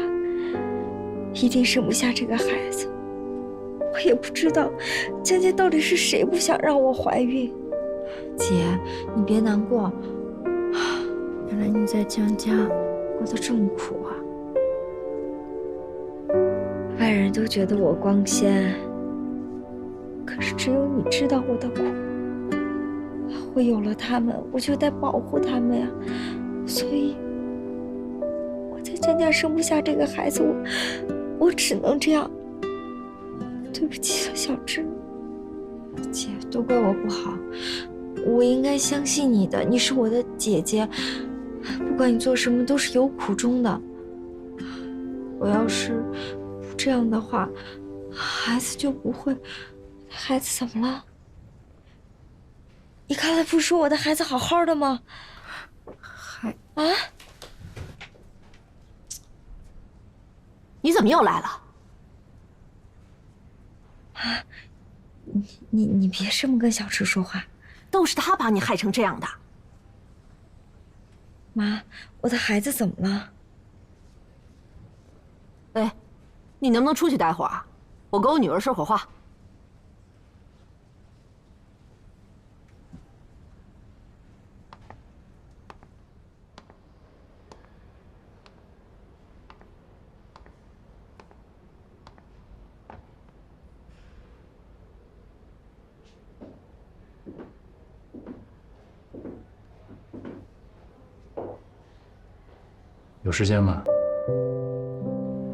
Speaker 5: 一定生不下这个孩子。我也不知道江家到底是谁不想让我怀孕。姐，你别难过，原来你在江家过得这么苦啊！外人都觉得我光鲜，可是只有你知道我的苦。我有了他们，我就得保护他们呀，所以我在江家生不下这个孩子，我只能这样。对不起了，小芝。姐，都怪我不好，我应该相信你的，你是我的姐姐，不管你做什么都是有苦衷的。我要是不这样的话，孩子就不会。孩子怎么了？你刚才不是说我的孩子好好的吗？啊？
Speaker 11: 你怎么又来了？
Speaker 2: 啊，你别这么跟小池说话，
Speaker 11: 都是他把你害成这样的。
Speaker 2: 妈，我的孩子怎么了？
Speaker 11: 哎，你能不能出去待会儿？我跟我女儿说会儿话。
Speaker 20: 有时间吗？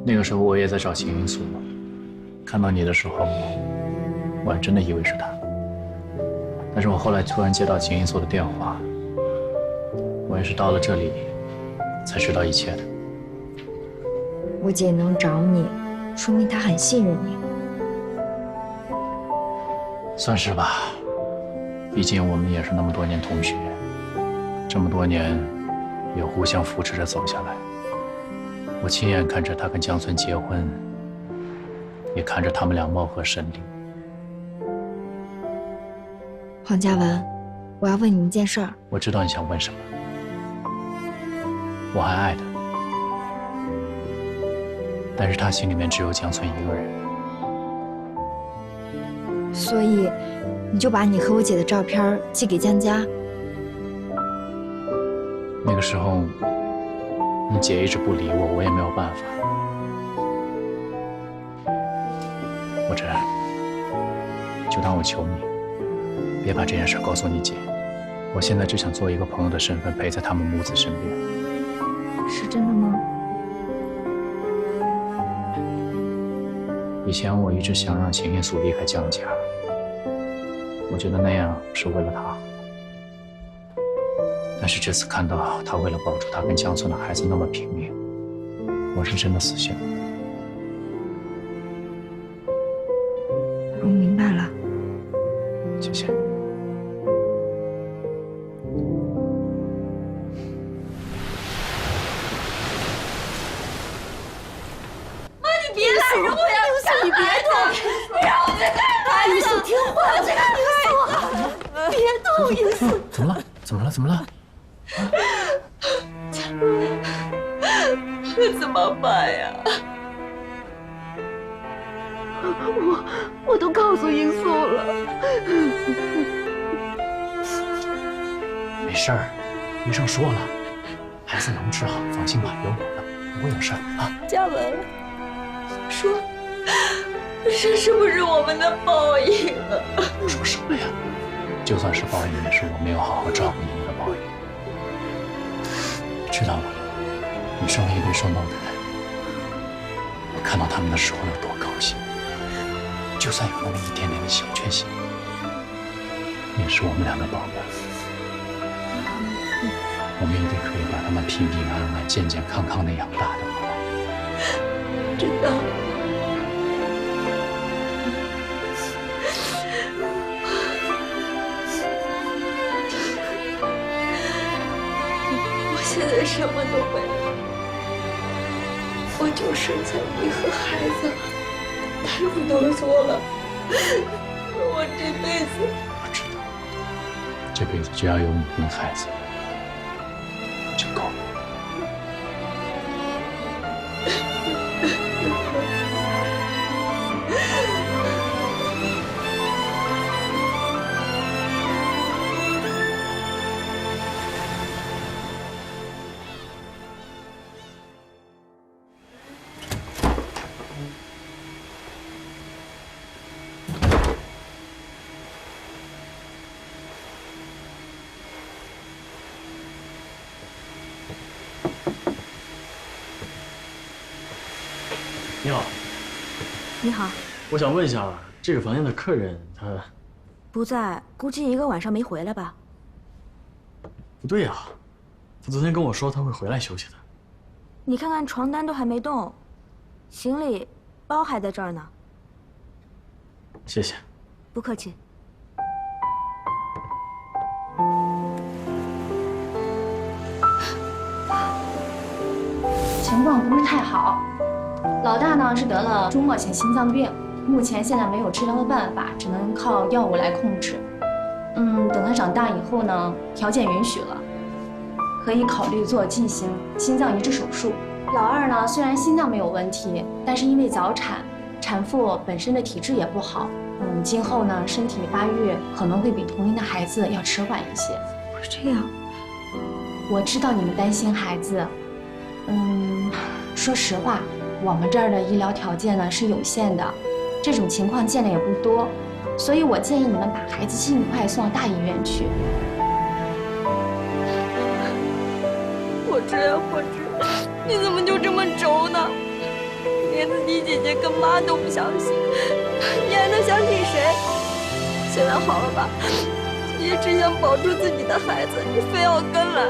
Speaker 20: 那个时候我也在找秦云素，看到你的时候，我还真的以为是他。但是我后来突然接到秦云素的电话，我也是到了这里才知道一切的。
Speaker 2: 我姐能找你，说明她很信任你。
Speaker 20: 算是吧，毕竟我们也是那么多年同学，这么多年也互相扶持着走下来。我亲眼看着他跟江村结婚，也看着他们俩貌合神离。
Speaker 2: 黄嘉文，我要问你一件事儿。
Speaker 20: 我知道你想问什么。我还爱他，但是他心里面只有江村一个人。
Speaker 2: 所以，你就把你和我姐的照片寄给江家。
Speaker 20: 个时候，你姐一直不理我，我也没有办法。我这就当我求你，别把这件事告诉你姐。我现在只想做一个朋友的身份，陪在他们母子身边。
Speaker 10: 是真的吗？
Speaker 20: 以前我一直想让秦映素离开江家，我觉得那样是为了她好。但是这次看到她为了保住她跟江村的孩子那么拼命，我是真的死心了。
Speaker 10: 我明白了。
Speaker 20: 谢谢。
Speaker 2: 别拦着我呀！你别动，你让我再看孩子。英素听话，我再看英素，别动，英素。
Speaker 20: 怎么了？怎么了？怎么了？
Speaker 2: 佳伦，这怎么办呀？我都告诉英素了。
Speaker 20: 没事儿，医生说了，孩子能治好，放心吧，有我呢，不会有事儿啊。
Speaker 2: 佳文。说，这是不是我们的报应啊？
Speaker 20: 说什么呀？就算是报应，也是我没有好好照顾你们的报应。知道吗？你生了一对双胞胎，我看到他们的时候有多高兴。就算有那么一点点的小缺陷，也是我们俩的宝贝。我们一定可以把他们平平安安、健健康康的养大的。
Speaker 2: 真的。我现在什么都没有，我就剩下你和孩子了。大夫都说了，我这辈子……
Speaker 20: 我知道，这辈子只要有你跟孩子就够了。
Speaker 13: 你好，
Speaker 12: 你好，
Speaker 13: 我想问一下，这个房间的客人他
Speaker 12: 不在，估计一个晚上没回来吧？
Speaker 13: 不对呀，他昨天跟我说他会回来休息的。
Speaker 12: 你看看床单都还没动，行李包还在这儿呢。
Speaker 13: 谢谢。
Speaker 12: 不客气。
Speaker 6: 情况不是太好。老大呢是得了终末性心脏病，目前现在没有治疗的办法，只能靠药物来控制。等他长大以后呢，条件允许了，可以考虑进行心脏移植手术。老二呢虽然心脏没有问题，但是因为早产，产妇本身的体质也不好，今后呢身体发育可能会比同龄的孩子要迟缓一些。
Speaker 12: 不是这样，
Speaker 6: 我知道你们担心孩子，说实话。我们这儿的医疗条件呢是有限的，这种情况见的也不多，所以我建议你们把孩子尽快送到大医院去。
Speaker 2: 火之啊火之，你怎么就这么轴呢？连自己姐姐跟妈都不相信，你还能相信谁？现在好了吧？也只想保住自己的孩子，你非要跟来，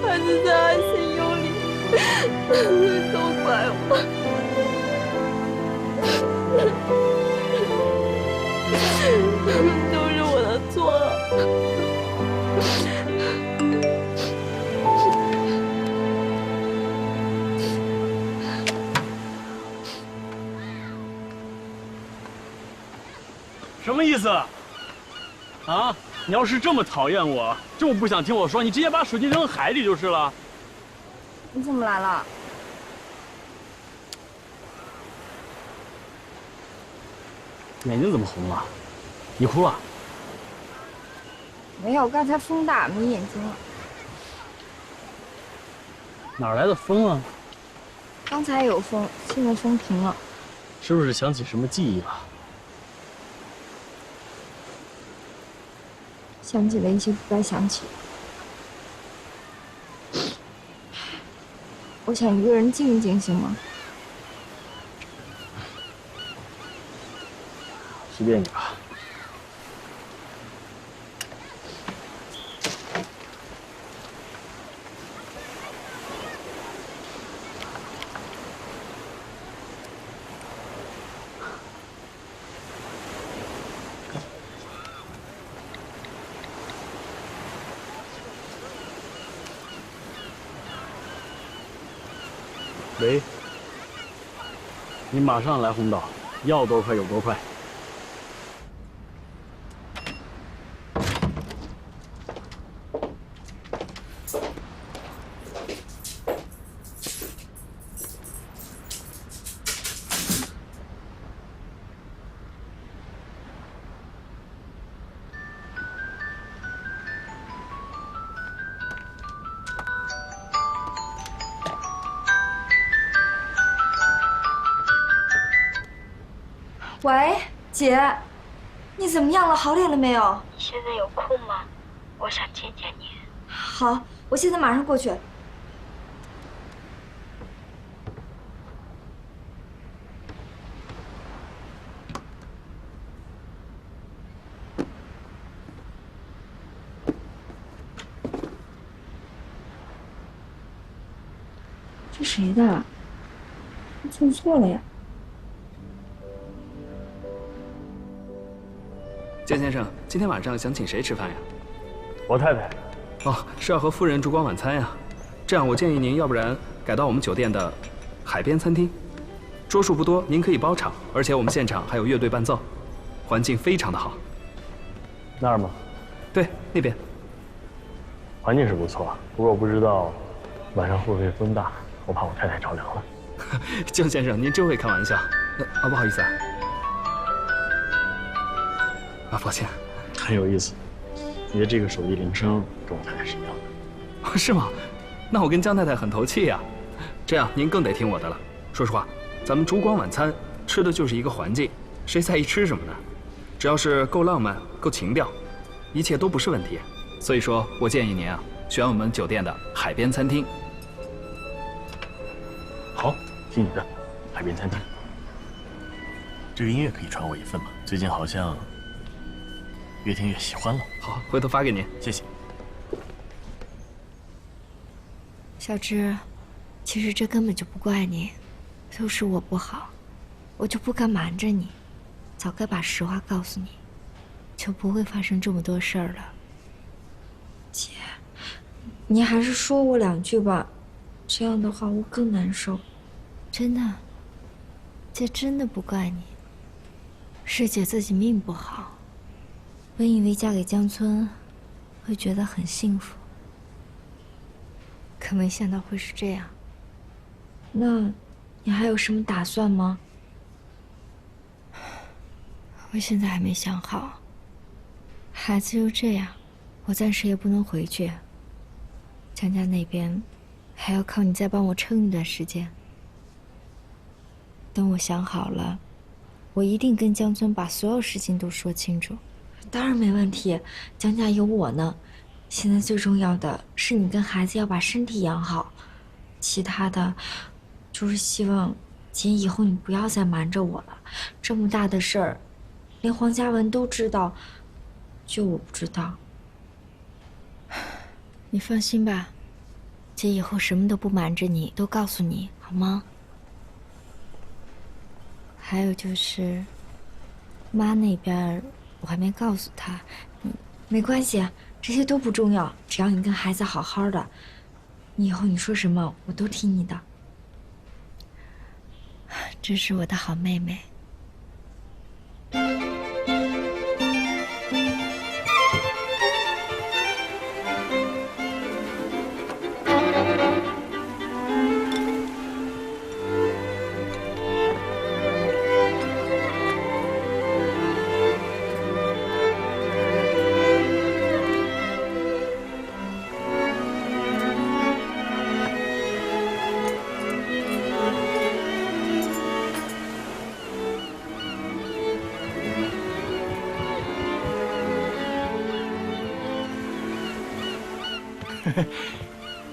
Speaker 2: 孩子在ICU里。都怪我，都是我的错。
Speaker 14: 什么意思？啊！你要是这么讨厌我，这么不想听我说，你直接把手机扔海里就是了。
Speaker 12: 你怎么来了？
Speaker 13: 眼睛怎么红了？你哭了？
Speaker 10: 没有，刚才风大没眼睛了。
Speaker 13: 哪来的风啊？
Speaker 5: 刚才有风，现在风停了。
Speaker 13: 是不是想起什么记忆了？
Speaker 5: 想起了一些不该想起的。我想一个人静一静，行吗？
Speaker 13: 随便你吧。喂，你马上来红岛，要多快有多快。
Speaker 2: 喂，姐，你怎么样了？好点了没有？
Speaker 11: 你现在有空吗？我想见见你。
Speaker 2: 好，我现在马上过去。这谁的？送错了呀。
Speaker 18: 剑先生，今天晚上想请谁吃饭呀？
Speaker 13: 我太太。
Speaker 18: 哦，是要和夫人烛光晚餐呀。这样，我建议您要不然改到我们酒店的海边餐厅，桌数不多，您可以包场，而且我们现场还有乐队伴奏，环境非常的好。
Speaker 13: 那儿吗？
Speaker 18: 对，那边。
Speaker 13: 环境是不错，不过我不知道晚上会不会风大，我怕我太太着凉了。
Speaker 18: 江先生，您真会开玩笑。不好意思啊。抱歉。
Speaker 13: 很有意思，你的这个手机铃声跟我太太是一样
Speaker 18: 的。是吗？那我跟江太太很投契呀。这样您更得听我的了。说实话，咱们烛光晚餐吃的就是一个环境，谁在意吃什么呢？只要是够浪漫、够情调，一切都不是问题。所以说我建议您啊，选我们酒店的海边餐厅。
Speaker 13: 好，听你的，海边餐厅。这个音乐可以传我一份吗？最近好像越听越喜欢了。
Speaker 18: 好，回头发给您。
Speaker 13: 谢谢。
Speaker 2: 小芝，其实这根本就不怪你，都是我不好，我就不该瞒着你，早该把实话告诉你，就不会发生这么多事儿了。姐，你还是说我2句吧，这样的话我更难受。真的，姐真的不怪你，是姐自己命不好。本以为嫁给江村会觉得很幸福，可没想到会是这样。那你还有什么打算吗？我现在还没想好。孩子又这样，我暂时也不能回去。江家那边还要靠你再帮我撑一段时间。等我想好了，我一定跟江村把所有事情都说清楚。当然没问题，江家有我呢。现在最重要的是你跟孩子要把身体养好，其他的，就是希望姐以后你不要再瞒着我了。这么大的事儿，连黄嘉文都知道，就我不知道。你放心吧，姐以后什么都不瞒着你，都告诉你，好吗？还有就是，妈那边我还没告诉她，没关系，这些都不重要，只要你跟孩子好好的，你以后你说什么我都听你的。这是我的好妹妹。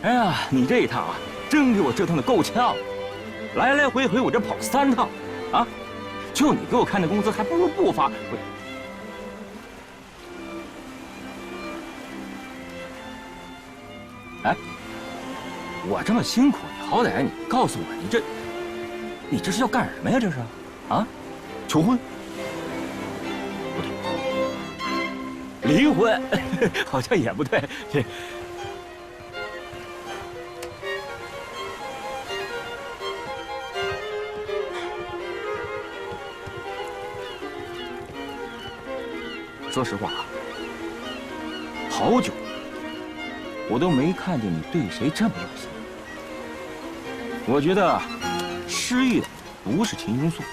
Speaker 16: 哎呀，你这一趟啊，真给我折腾的够呛，来来回回我这跑3趟，啊，就你给我开那工资，还不如不发。哎，我这么辛苦，你好歹你告诉我，你这是要干什么呀？这是，啊，求婚？不对，离婚，好像也不对。说实话啊，好久我都没看见你对谁这么有心。我觉得失忆的不是秦云素，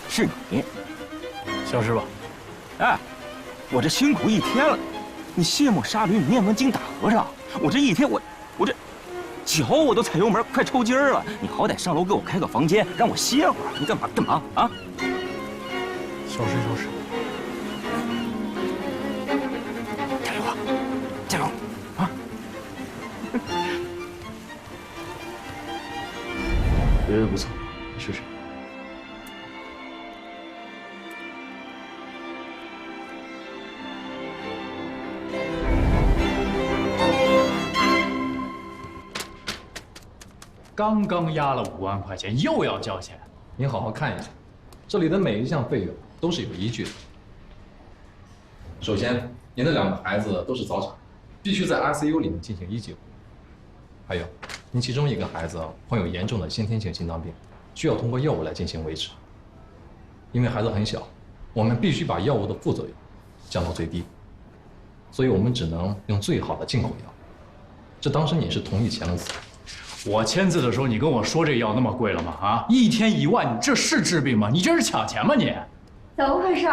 Speaker 16: 是你，
Speaker 20: 小师傅。
Speaker 16: 哎，我这辛苦一天了，你卸磨杀驴，面门精打和尚，我这一天我这脚我都踩油门快抽筋了，你好歹上楼给我开个房间，让我歇会儿。你干嘛啊？
Speaker 20: 小事。
Speaker 16: 加油啊！
Speaker 20: 觉得不错，你试试。
Speaker 21: 刚刚押了5万块钱，又要交钱。
Speaker 22: 您好好看一下，这里的每一项费用都是有依据的。首先，您的2个孩子都是早产，必须在 ICU 里面进行医救。还有，您其中1个孩子患有严重的先天性心脏病，需要通过药物来进行维持。因为孩子很小，我们必须把药物的副作用降到最低，所以我们只能用最好的进口药。这当时你是同意签了字。
Speaker 21: 我签字的时候，你跟我说这药那么贵了吗？啊，1天1万，你这是治病吗？你这是抢钱吗你？
Speaker 5: 怎么回事？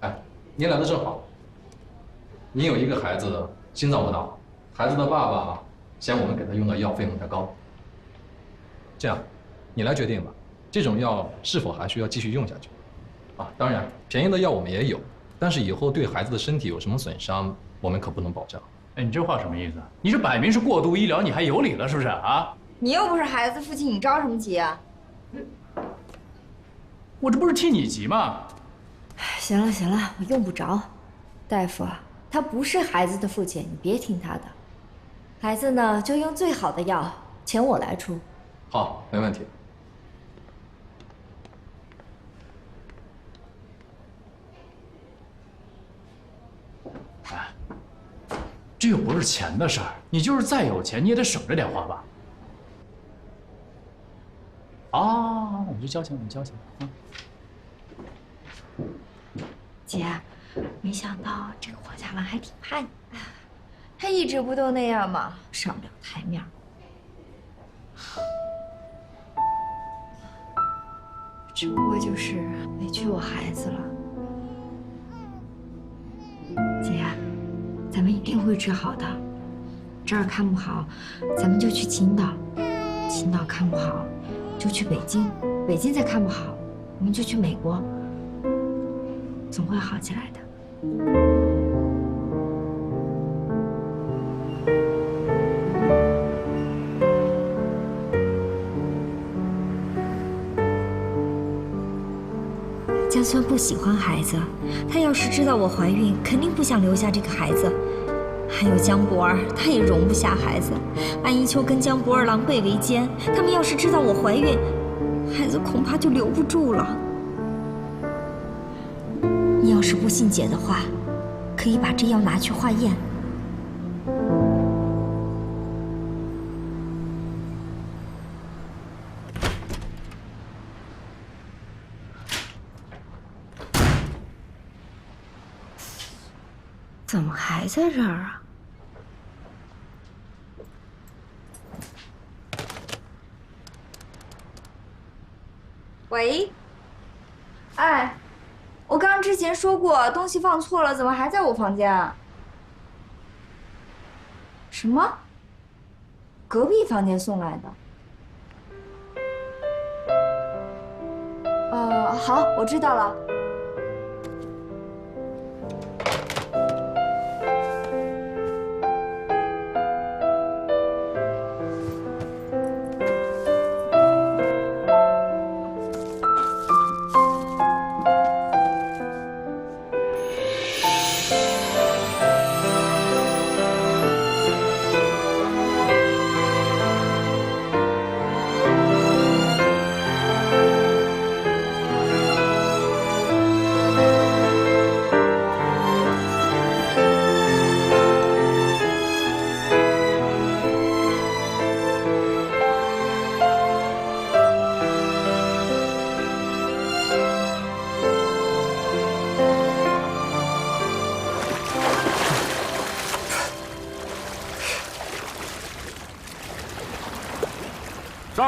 Speaker 22: 哎，您来的正好。您有1个孩子心脏不大，孩子的爸爸嫌我们给他用的药费用太高。这样，你来决定吧，这种药是否还需要继续用下去？啊，当然，便宜的药我们也有，但是以后对孩子的身体有什么损伤，我们可不能保障。
Speaker 21: 哎，你这话什么意思？你这摆明是过度医疗，你还有理了是不是啊？
Speaker 5: 你又不是孩子父亲，你着什么急啊？
Speaker 21: 我这不是替你急吗？
Speaker 5: 行了，我用不着。大夫，他不是孩子的父亲，你别听他的。孩子呢，就用最好的药，钱我来出。
Speaker 22: 好，没问题。
Speaker 21: 哎，这又不是钱的事儿，你就是再有钱，你也得省着点花吧。啊，我就交钱，啊。
Speaker 5: 姐，没想到这个黄家文还挺怕你的，他一直不都那样吗？上不了台面。只不过就是委屈我孩子了。姐，咱们一定会治好的。这儿看不好，咱们就去青岛；青岛看不好，就去北京；北京再看不好，我们就去美国。总会好起来的。江村不喜欢孩子，他要是知道我怀孕，肯定不想留下这个孩子。还有江博儿，他也容不下孩子。安一秋跟江博儿狼狈为奸，他们要是知道我怀孕，孩子恐怕就留不住了。你要是不信姐的话，可以把这药拿去化验。怎么还在这儿啊？喂，哎。我刚之前说过东西放错了，怎么还在我房间啊？什么？隔壁房间送来的？好，我知道了。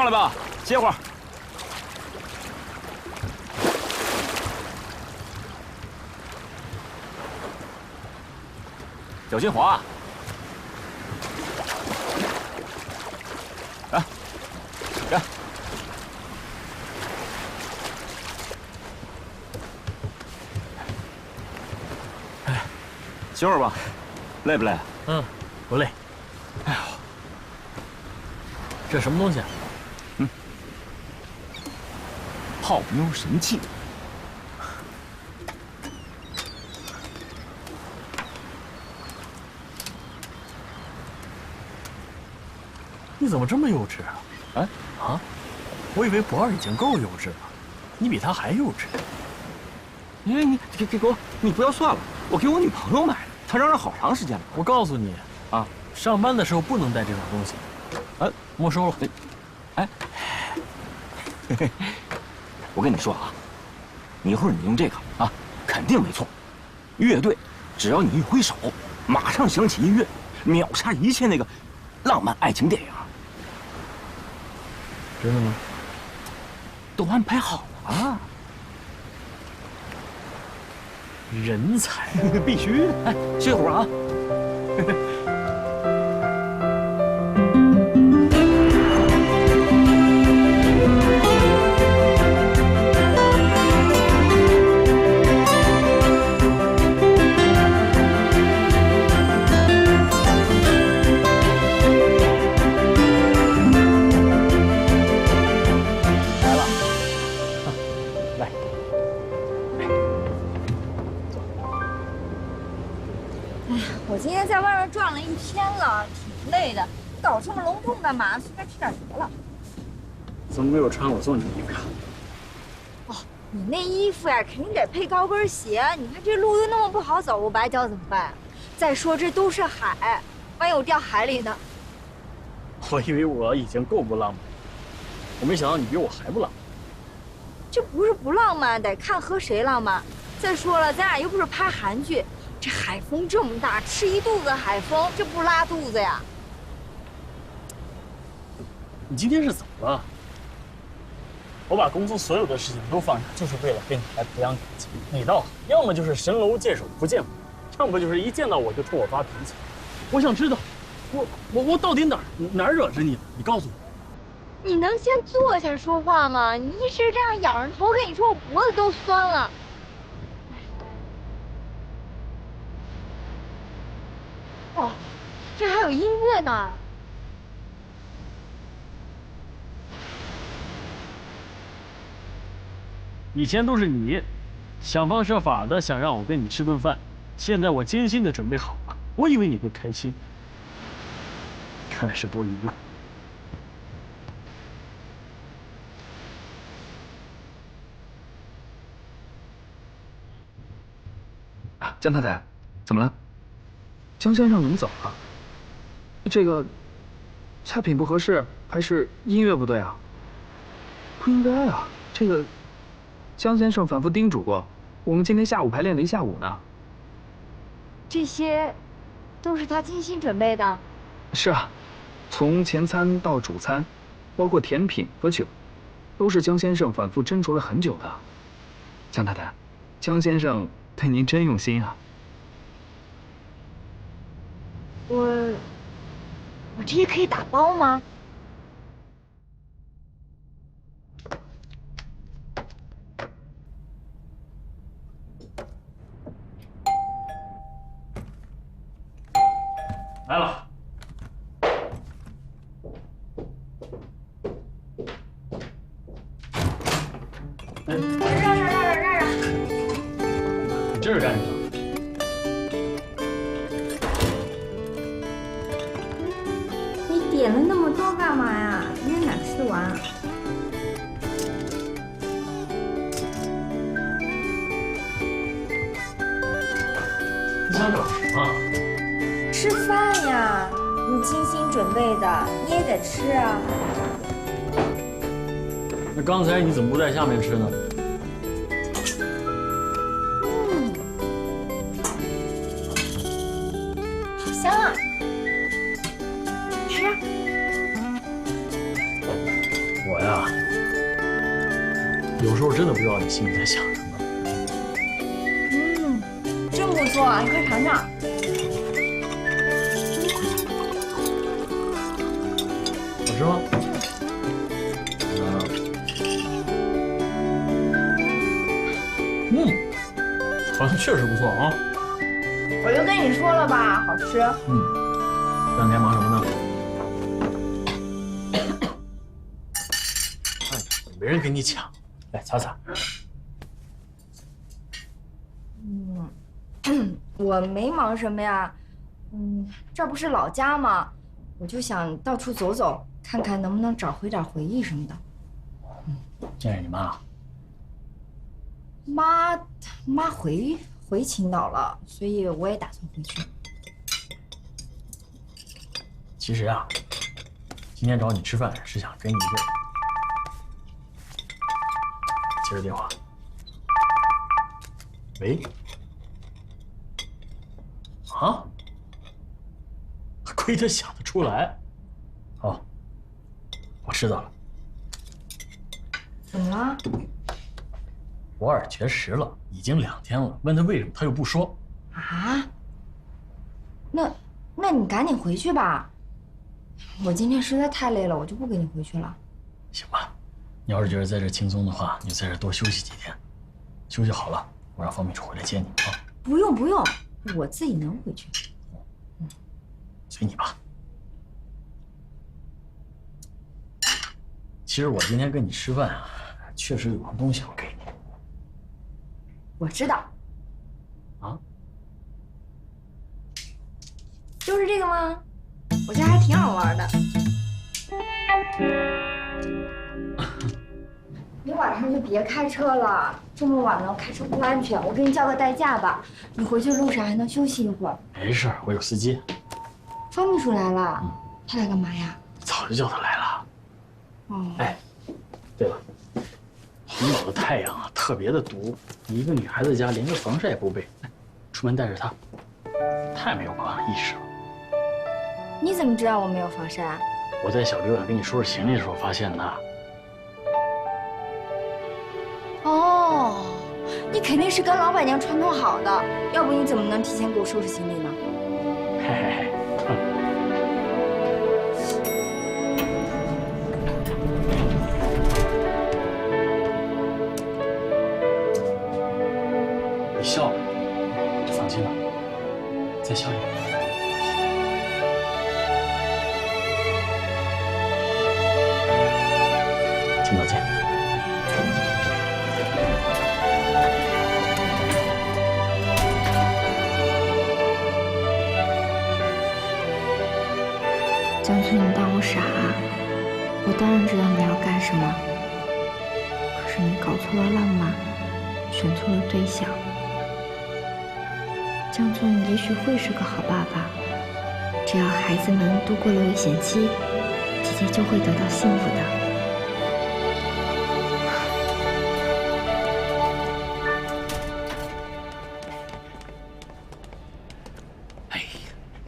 Speaker 8: 来吧，歇会儿。小心滑。来，来。哎，歇会儿吧，累不累？
Speaker 13: 嗯，不累。哎呦，这什么东西啊？
Speaker 8: 泡妞神器。
Speaker 13: 你怎么这么幼稚啊？
Speaker 8: 哎
Speaker 13: 啊！我以为不二已经够幼稚了，你比他还幼稚。
Speaker 8: 哎，你给我，你不要算了，我给我女朋友买的，她嚷嚷好长时间了。
Speaker 13: 我告诉你啊，上班的时候不能带这种东西，没收了。
Speaker 8: 哎，嘿嘿，我跟你说啊，一会儿你用这个啊，肯定没错。乐队，只要你一挥手，马上响起音乐，秒杀一切那个浪漫爱情电影。
Speaker 13: 真的吗？
Speaker 8: 都安排好了。
Speaker 13: 人才，
Speaker 8: 必须的。哎，歇会儿啊。
Speaker 2: 我今天在外面转了一天了，挺累的，搞这么隆重干嘛？随便吃点得了。
Speaker 13: 怎么没有穿我送你的衣服呀？
Speaker 2: 哦，你那衣服呀，肯定得配高跟鞋。你看这路又那么不好走，我崴脚怎么办？再说这都是海，万一我掉海里呢？
Speaker 13: 我以为我已经够不浪漫，我没想到你比我还不浪漫。
Speaker 2: 这不是不浪漫，得看和谁浪漫。再说了，咱俩又不是拍韩剧。这海风这么大，吃一肚子海风，这不拉肚子呀？
Speaker 13: 你今天是怎么了？我把公司所有的事情都放下，就是为了跟你来培养感情。你倒好，要么就是神龙见首不见尾，要么就是一见到我就冲我发脾气。我想知道，我到底哪儿惹着你了？你告诉我。
Speaker 2: 你能先坐下说话吗？你一直这样仰着头跟你说，我脖子都酸了。哦，这还有音乐呢。
Speaker 13: 以前都是你想方设法的想让我跟你吃顿饭，现在我精心的准备好了，我以为你会开心，看来是多余了。
Speaker 18: 啊，江太太，怎么了？江先生怎么走了？这个菜品不合适，还是音乐不对啊？不应该啊，这个江先生反复叮嘱过，我们今天下午排练了一下午呢。
Speaker 2: 这些都是他精心准备的。
Speaker 18: 是啊，从前餐到主餐，包括甜品和酒，都是江先生反复斟酌了很久的。江太太，江先生对您真用心啊。
Speaker 2: 我这些可以打包吗？
Speaker 13: 来了。
Speaker 2: 让！
Speaker 13: 你这是干什么？
Speaker 2: 你点了那么多干嘛呀？今天哪吃得完？
Speaker 13: 你想搞什么？
Speaker 2: 吃饭呀！你精心准备的，你也得吃啊。
Speaker 13: 那刚才你怎么不在下面吃呢？
Speaker 2: 好香啊！吃。
Speaker 13: 真的不知道你心里在想什么。
Speaker 12: 真不错，你快尝尝。
Speaker 13: 好吃吗？好像确实不错啊。
Speaker 12: 我就跟你说了吧，好吃。
Speaker 13: 这两天忙什么呢？没人跟你抢，来擦擦。
Speaker 5: 我没忙什么呀，这不是老家吗？我就想到处走走，看看能不能找回点回忆什么的。
Speaker 13: 见着你妈？
Speaker 5: 妈回青岛了，所以我也打算回去。
Speaker 13: 其实啊，今天找你吃饭是想跟你接着电话。喂？啊？亏他想得出来。好，我知道了。
Speaker 5: 怎么了？
Speaker 13: 我耳结石了，已经2天了。问他为什么，他又不说。
Speaker 5: 啊？那你赶紧回去吧。我今天实在太累了，我就不跟你回去了。
Speaker 13: 行吧，你要是觉得在这轻松的话，你就在这多休息几天。休息好了，我让方秘书回来接你啊。
Speaker 5: 不用，我自己能回去。
Speaker 13: 随你吧。其实我今天跟你吃饭啊，确实有个东西要给你。
Speaker 5: 我知道。
Speaker 13: 啊？
Speaker 5: 就是这个吗？我觉得还挺好玩的。你晚上就别开车了，这么晚了开车不安全。我给你叫个代驾吧，你回去路上还能休息一会儿。
Speaker 13: 没事，我有司机。
Speaker 5: 方秘书来了，他来干嘛呀？
Speaker 13: 早就叫他来了。
Speaker 5: 哦。
Speaker 13: 哎，对了，红岛的太阳啊特别的毒，你一个女孩子家连个防晒也不备，出门带着它，太没有保养意识了。
Speaker 5: 你怎么知道我没有防晒啊？
Speaker 13: 我在小刘俩给你收拾行李的时候发现的。
Speaker 5: 哦，你肯定是跟老板娘串通好的，要不你怎么能提前给我收拾行李呢？
Speaker 13: 嘿嘿嘿。你笑了，我就放心了。再笑一点。青岛见。
Speaker 5: 江村，你当我傻啊？我当然知道你要干什么，可是你搞错了浪漫，选错了对象。江村，你也许会是个好爸爸，只要孩子们度过了危险期，姐姐就会得到幸福的。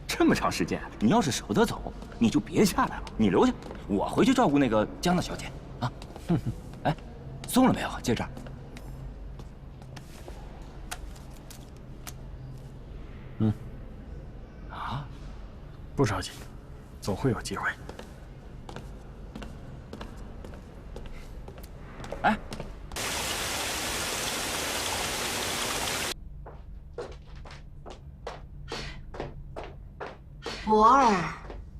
Speaker 8: 这么长时间，你要是舍不得走，你就别下来了，你留下，我回去照顾那个江大小姐啊。哎，松了没有？戒指？啊，
Speaker 13: 不着急，总会有机会。
Speaker 8: 哎。
Speaker 11: 博儿，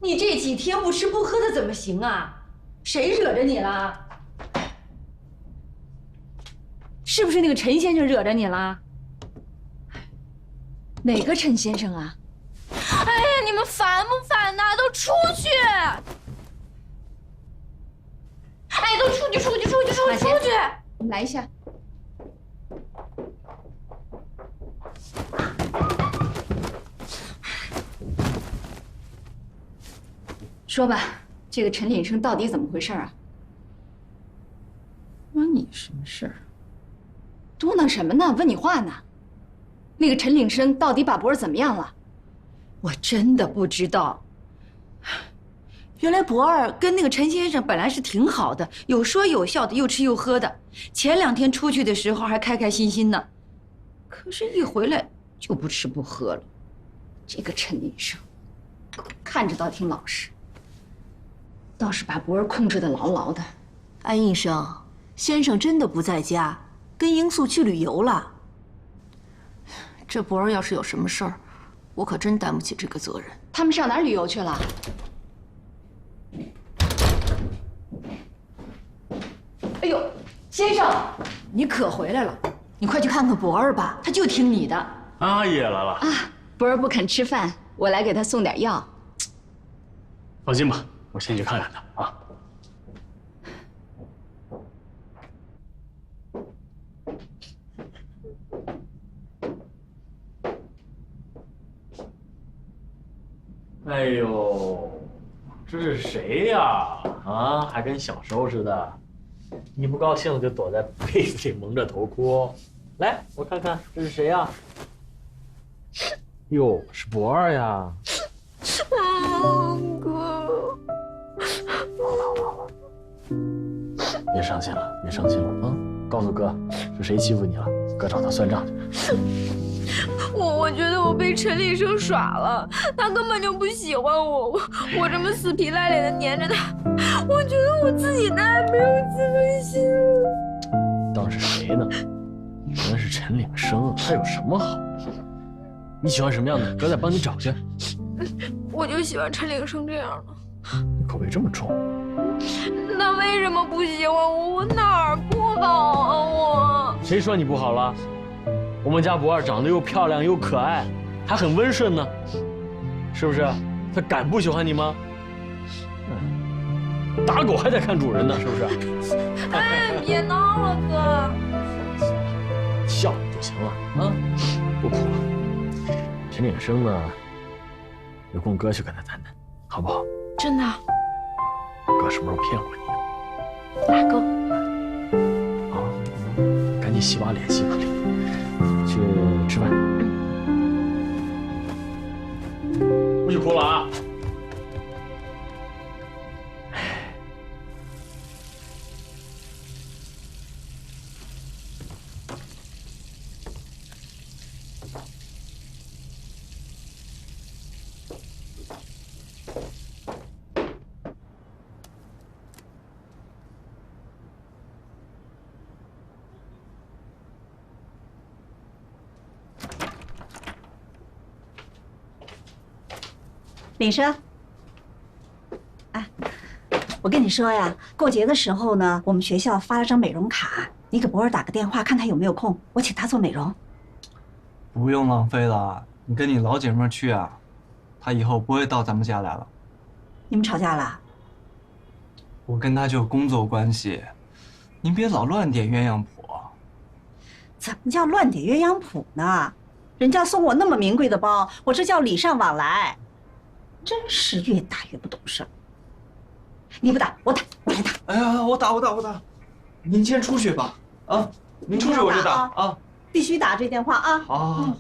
Speaker 11: 你这几天不吃不喝的怎么行啊？谁惹着你了？是不是那个陈先生惹着你了？哪个陈先生啊？
Speaker 2: 哎呀，你们烦不烦呐？都出去！哎，都出去！
Speaker 6: 你来一下。说吧，这个陈岭生到底怎么回事啊？关你什么事儿？嘟囔什么呢？问你话呢。那个陈岭生到底把博儿怎么样了？
Speaker 11: 我真的不知道。
Speaker 1: 原来博二跟那个陈先生本来是挺好的，有说有笑的，又吃又喝的。前2天出去的时候还开开心心呢，可是一回来就不吃不喝了。
Speaker 6: 这个陈医生，看着倒挺老实，倒是把博儿控制得牢牢的。
Speaker 7: 安医生，先生真的不在家，跟英素去旅游了。这博儿要是有什么事儿，我可真担不起这个责任。
Speaker 6: 他们上哪儿旅游去了？哎呦，先生，你可回来了！你快去看看博儿吧，他就听你的。
Speaker 13: 阿姨来了
Speaker 6: 啊，博儿不肯吃饭，我来给他送点药。
Speaker 13: 放心吧，我先去看看他啊。哎呦，这是谁呀？啊，还跟小时候似的，一不高兴就躲在被子里蒙着头哭。来，我看看这是谁呀？哟，是博二呀。
Speaker 2: 哥，
Speaker 13: 好了，别伤心了，别伤心了啊！告诉哥，是谁欺负你了？哥找他算账去。
Speaker 5: 我觉得我被陈立生耍了，他根本就不喜欢我，我这么死皮赖脸的黏着他，我觉得我自己太没有自尊心了。
Speaker 13: 当是谁呢？原来是陈岭生，他有什么好？你喜欢什么样的？哥再帮你找去。
Speaker 5: 我就喜欢陈岭生这样的。
Speaker 13: 你口味这么重？
Speaker 5: 那为什么不喜欢我？我哪儿不好啊？我
Speaker 13: 谁说你不好了？我们家博二长得又漂亮又可爱，还很温顺呢，是不是？他敢不喜欢你吗？打狗还得看主人呢，是不是？
Speaker 5: 哎，别闹了，哥。
Speaker 13: 笑就行了啊，不哭了。陈岭生呢，有空哥去跟他谈谈，好不好？
Speaker 5: 真的？
Speaker 13: 哥什么时候骗过你？
Speaker 5: 大哥。
Speaker 13: 啊，赶紧洗把脸，洗把脸。去吃饭，不许哭了啊！
Speaker 9: 李生，哎，我跟你说呀，过节的时候呢，我们学校发了张美容卡，你给博儿打个电话，看他有没有空，我请他做美容。
Speaker 17: 不用浪费了，你跟你老姐妹去啊，她以后不会到咱们家来了。
Speaker 9: 你们吵架了？
Speaker 17: 我跟她就工作关系，您别老乱点鸳鸯谱。
Speaker 9: 怎么叫乱点鸳鸯谱呢？人家送我那么名贵的包，我这叫礼尚往来。真是越打越不懂事。你不打，我打，我来打。
Speaker 17: 哎呀，我打。您先出去吧，啊，您出去我就打啊。
Speaker 9: 必须打这电话啊。
Speaker 17: 好。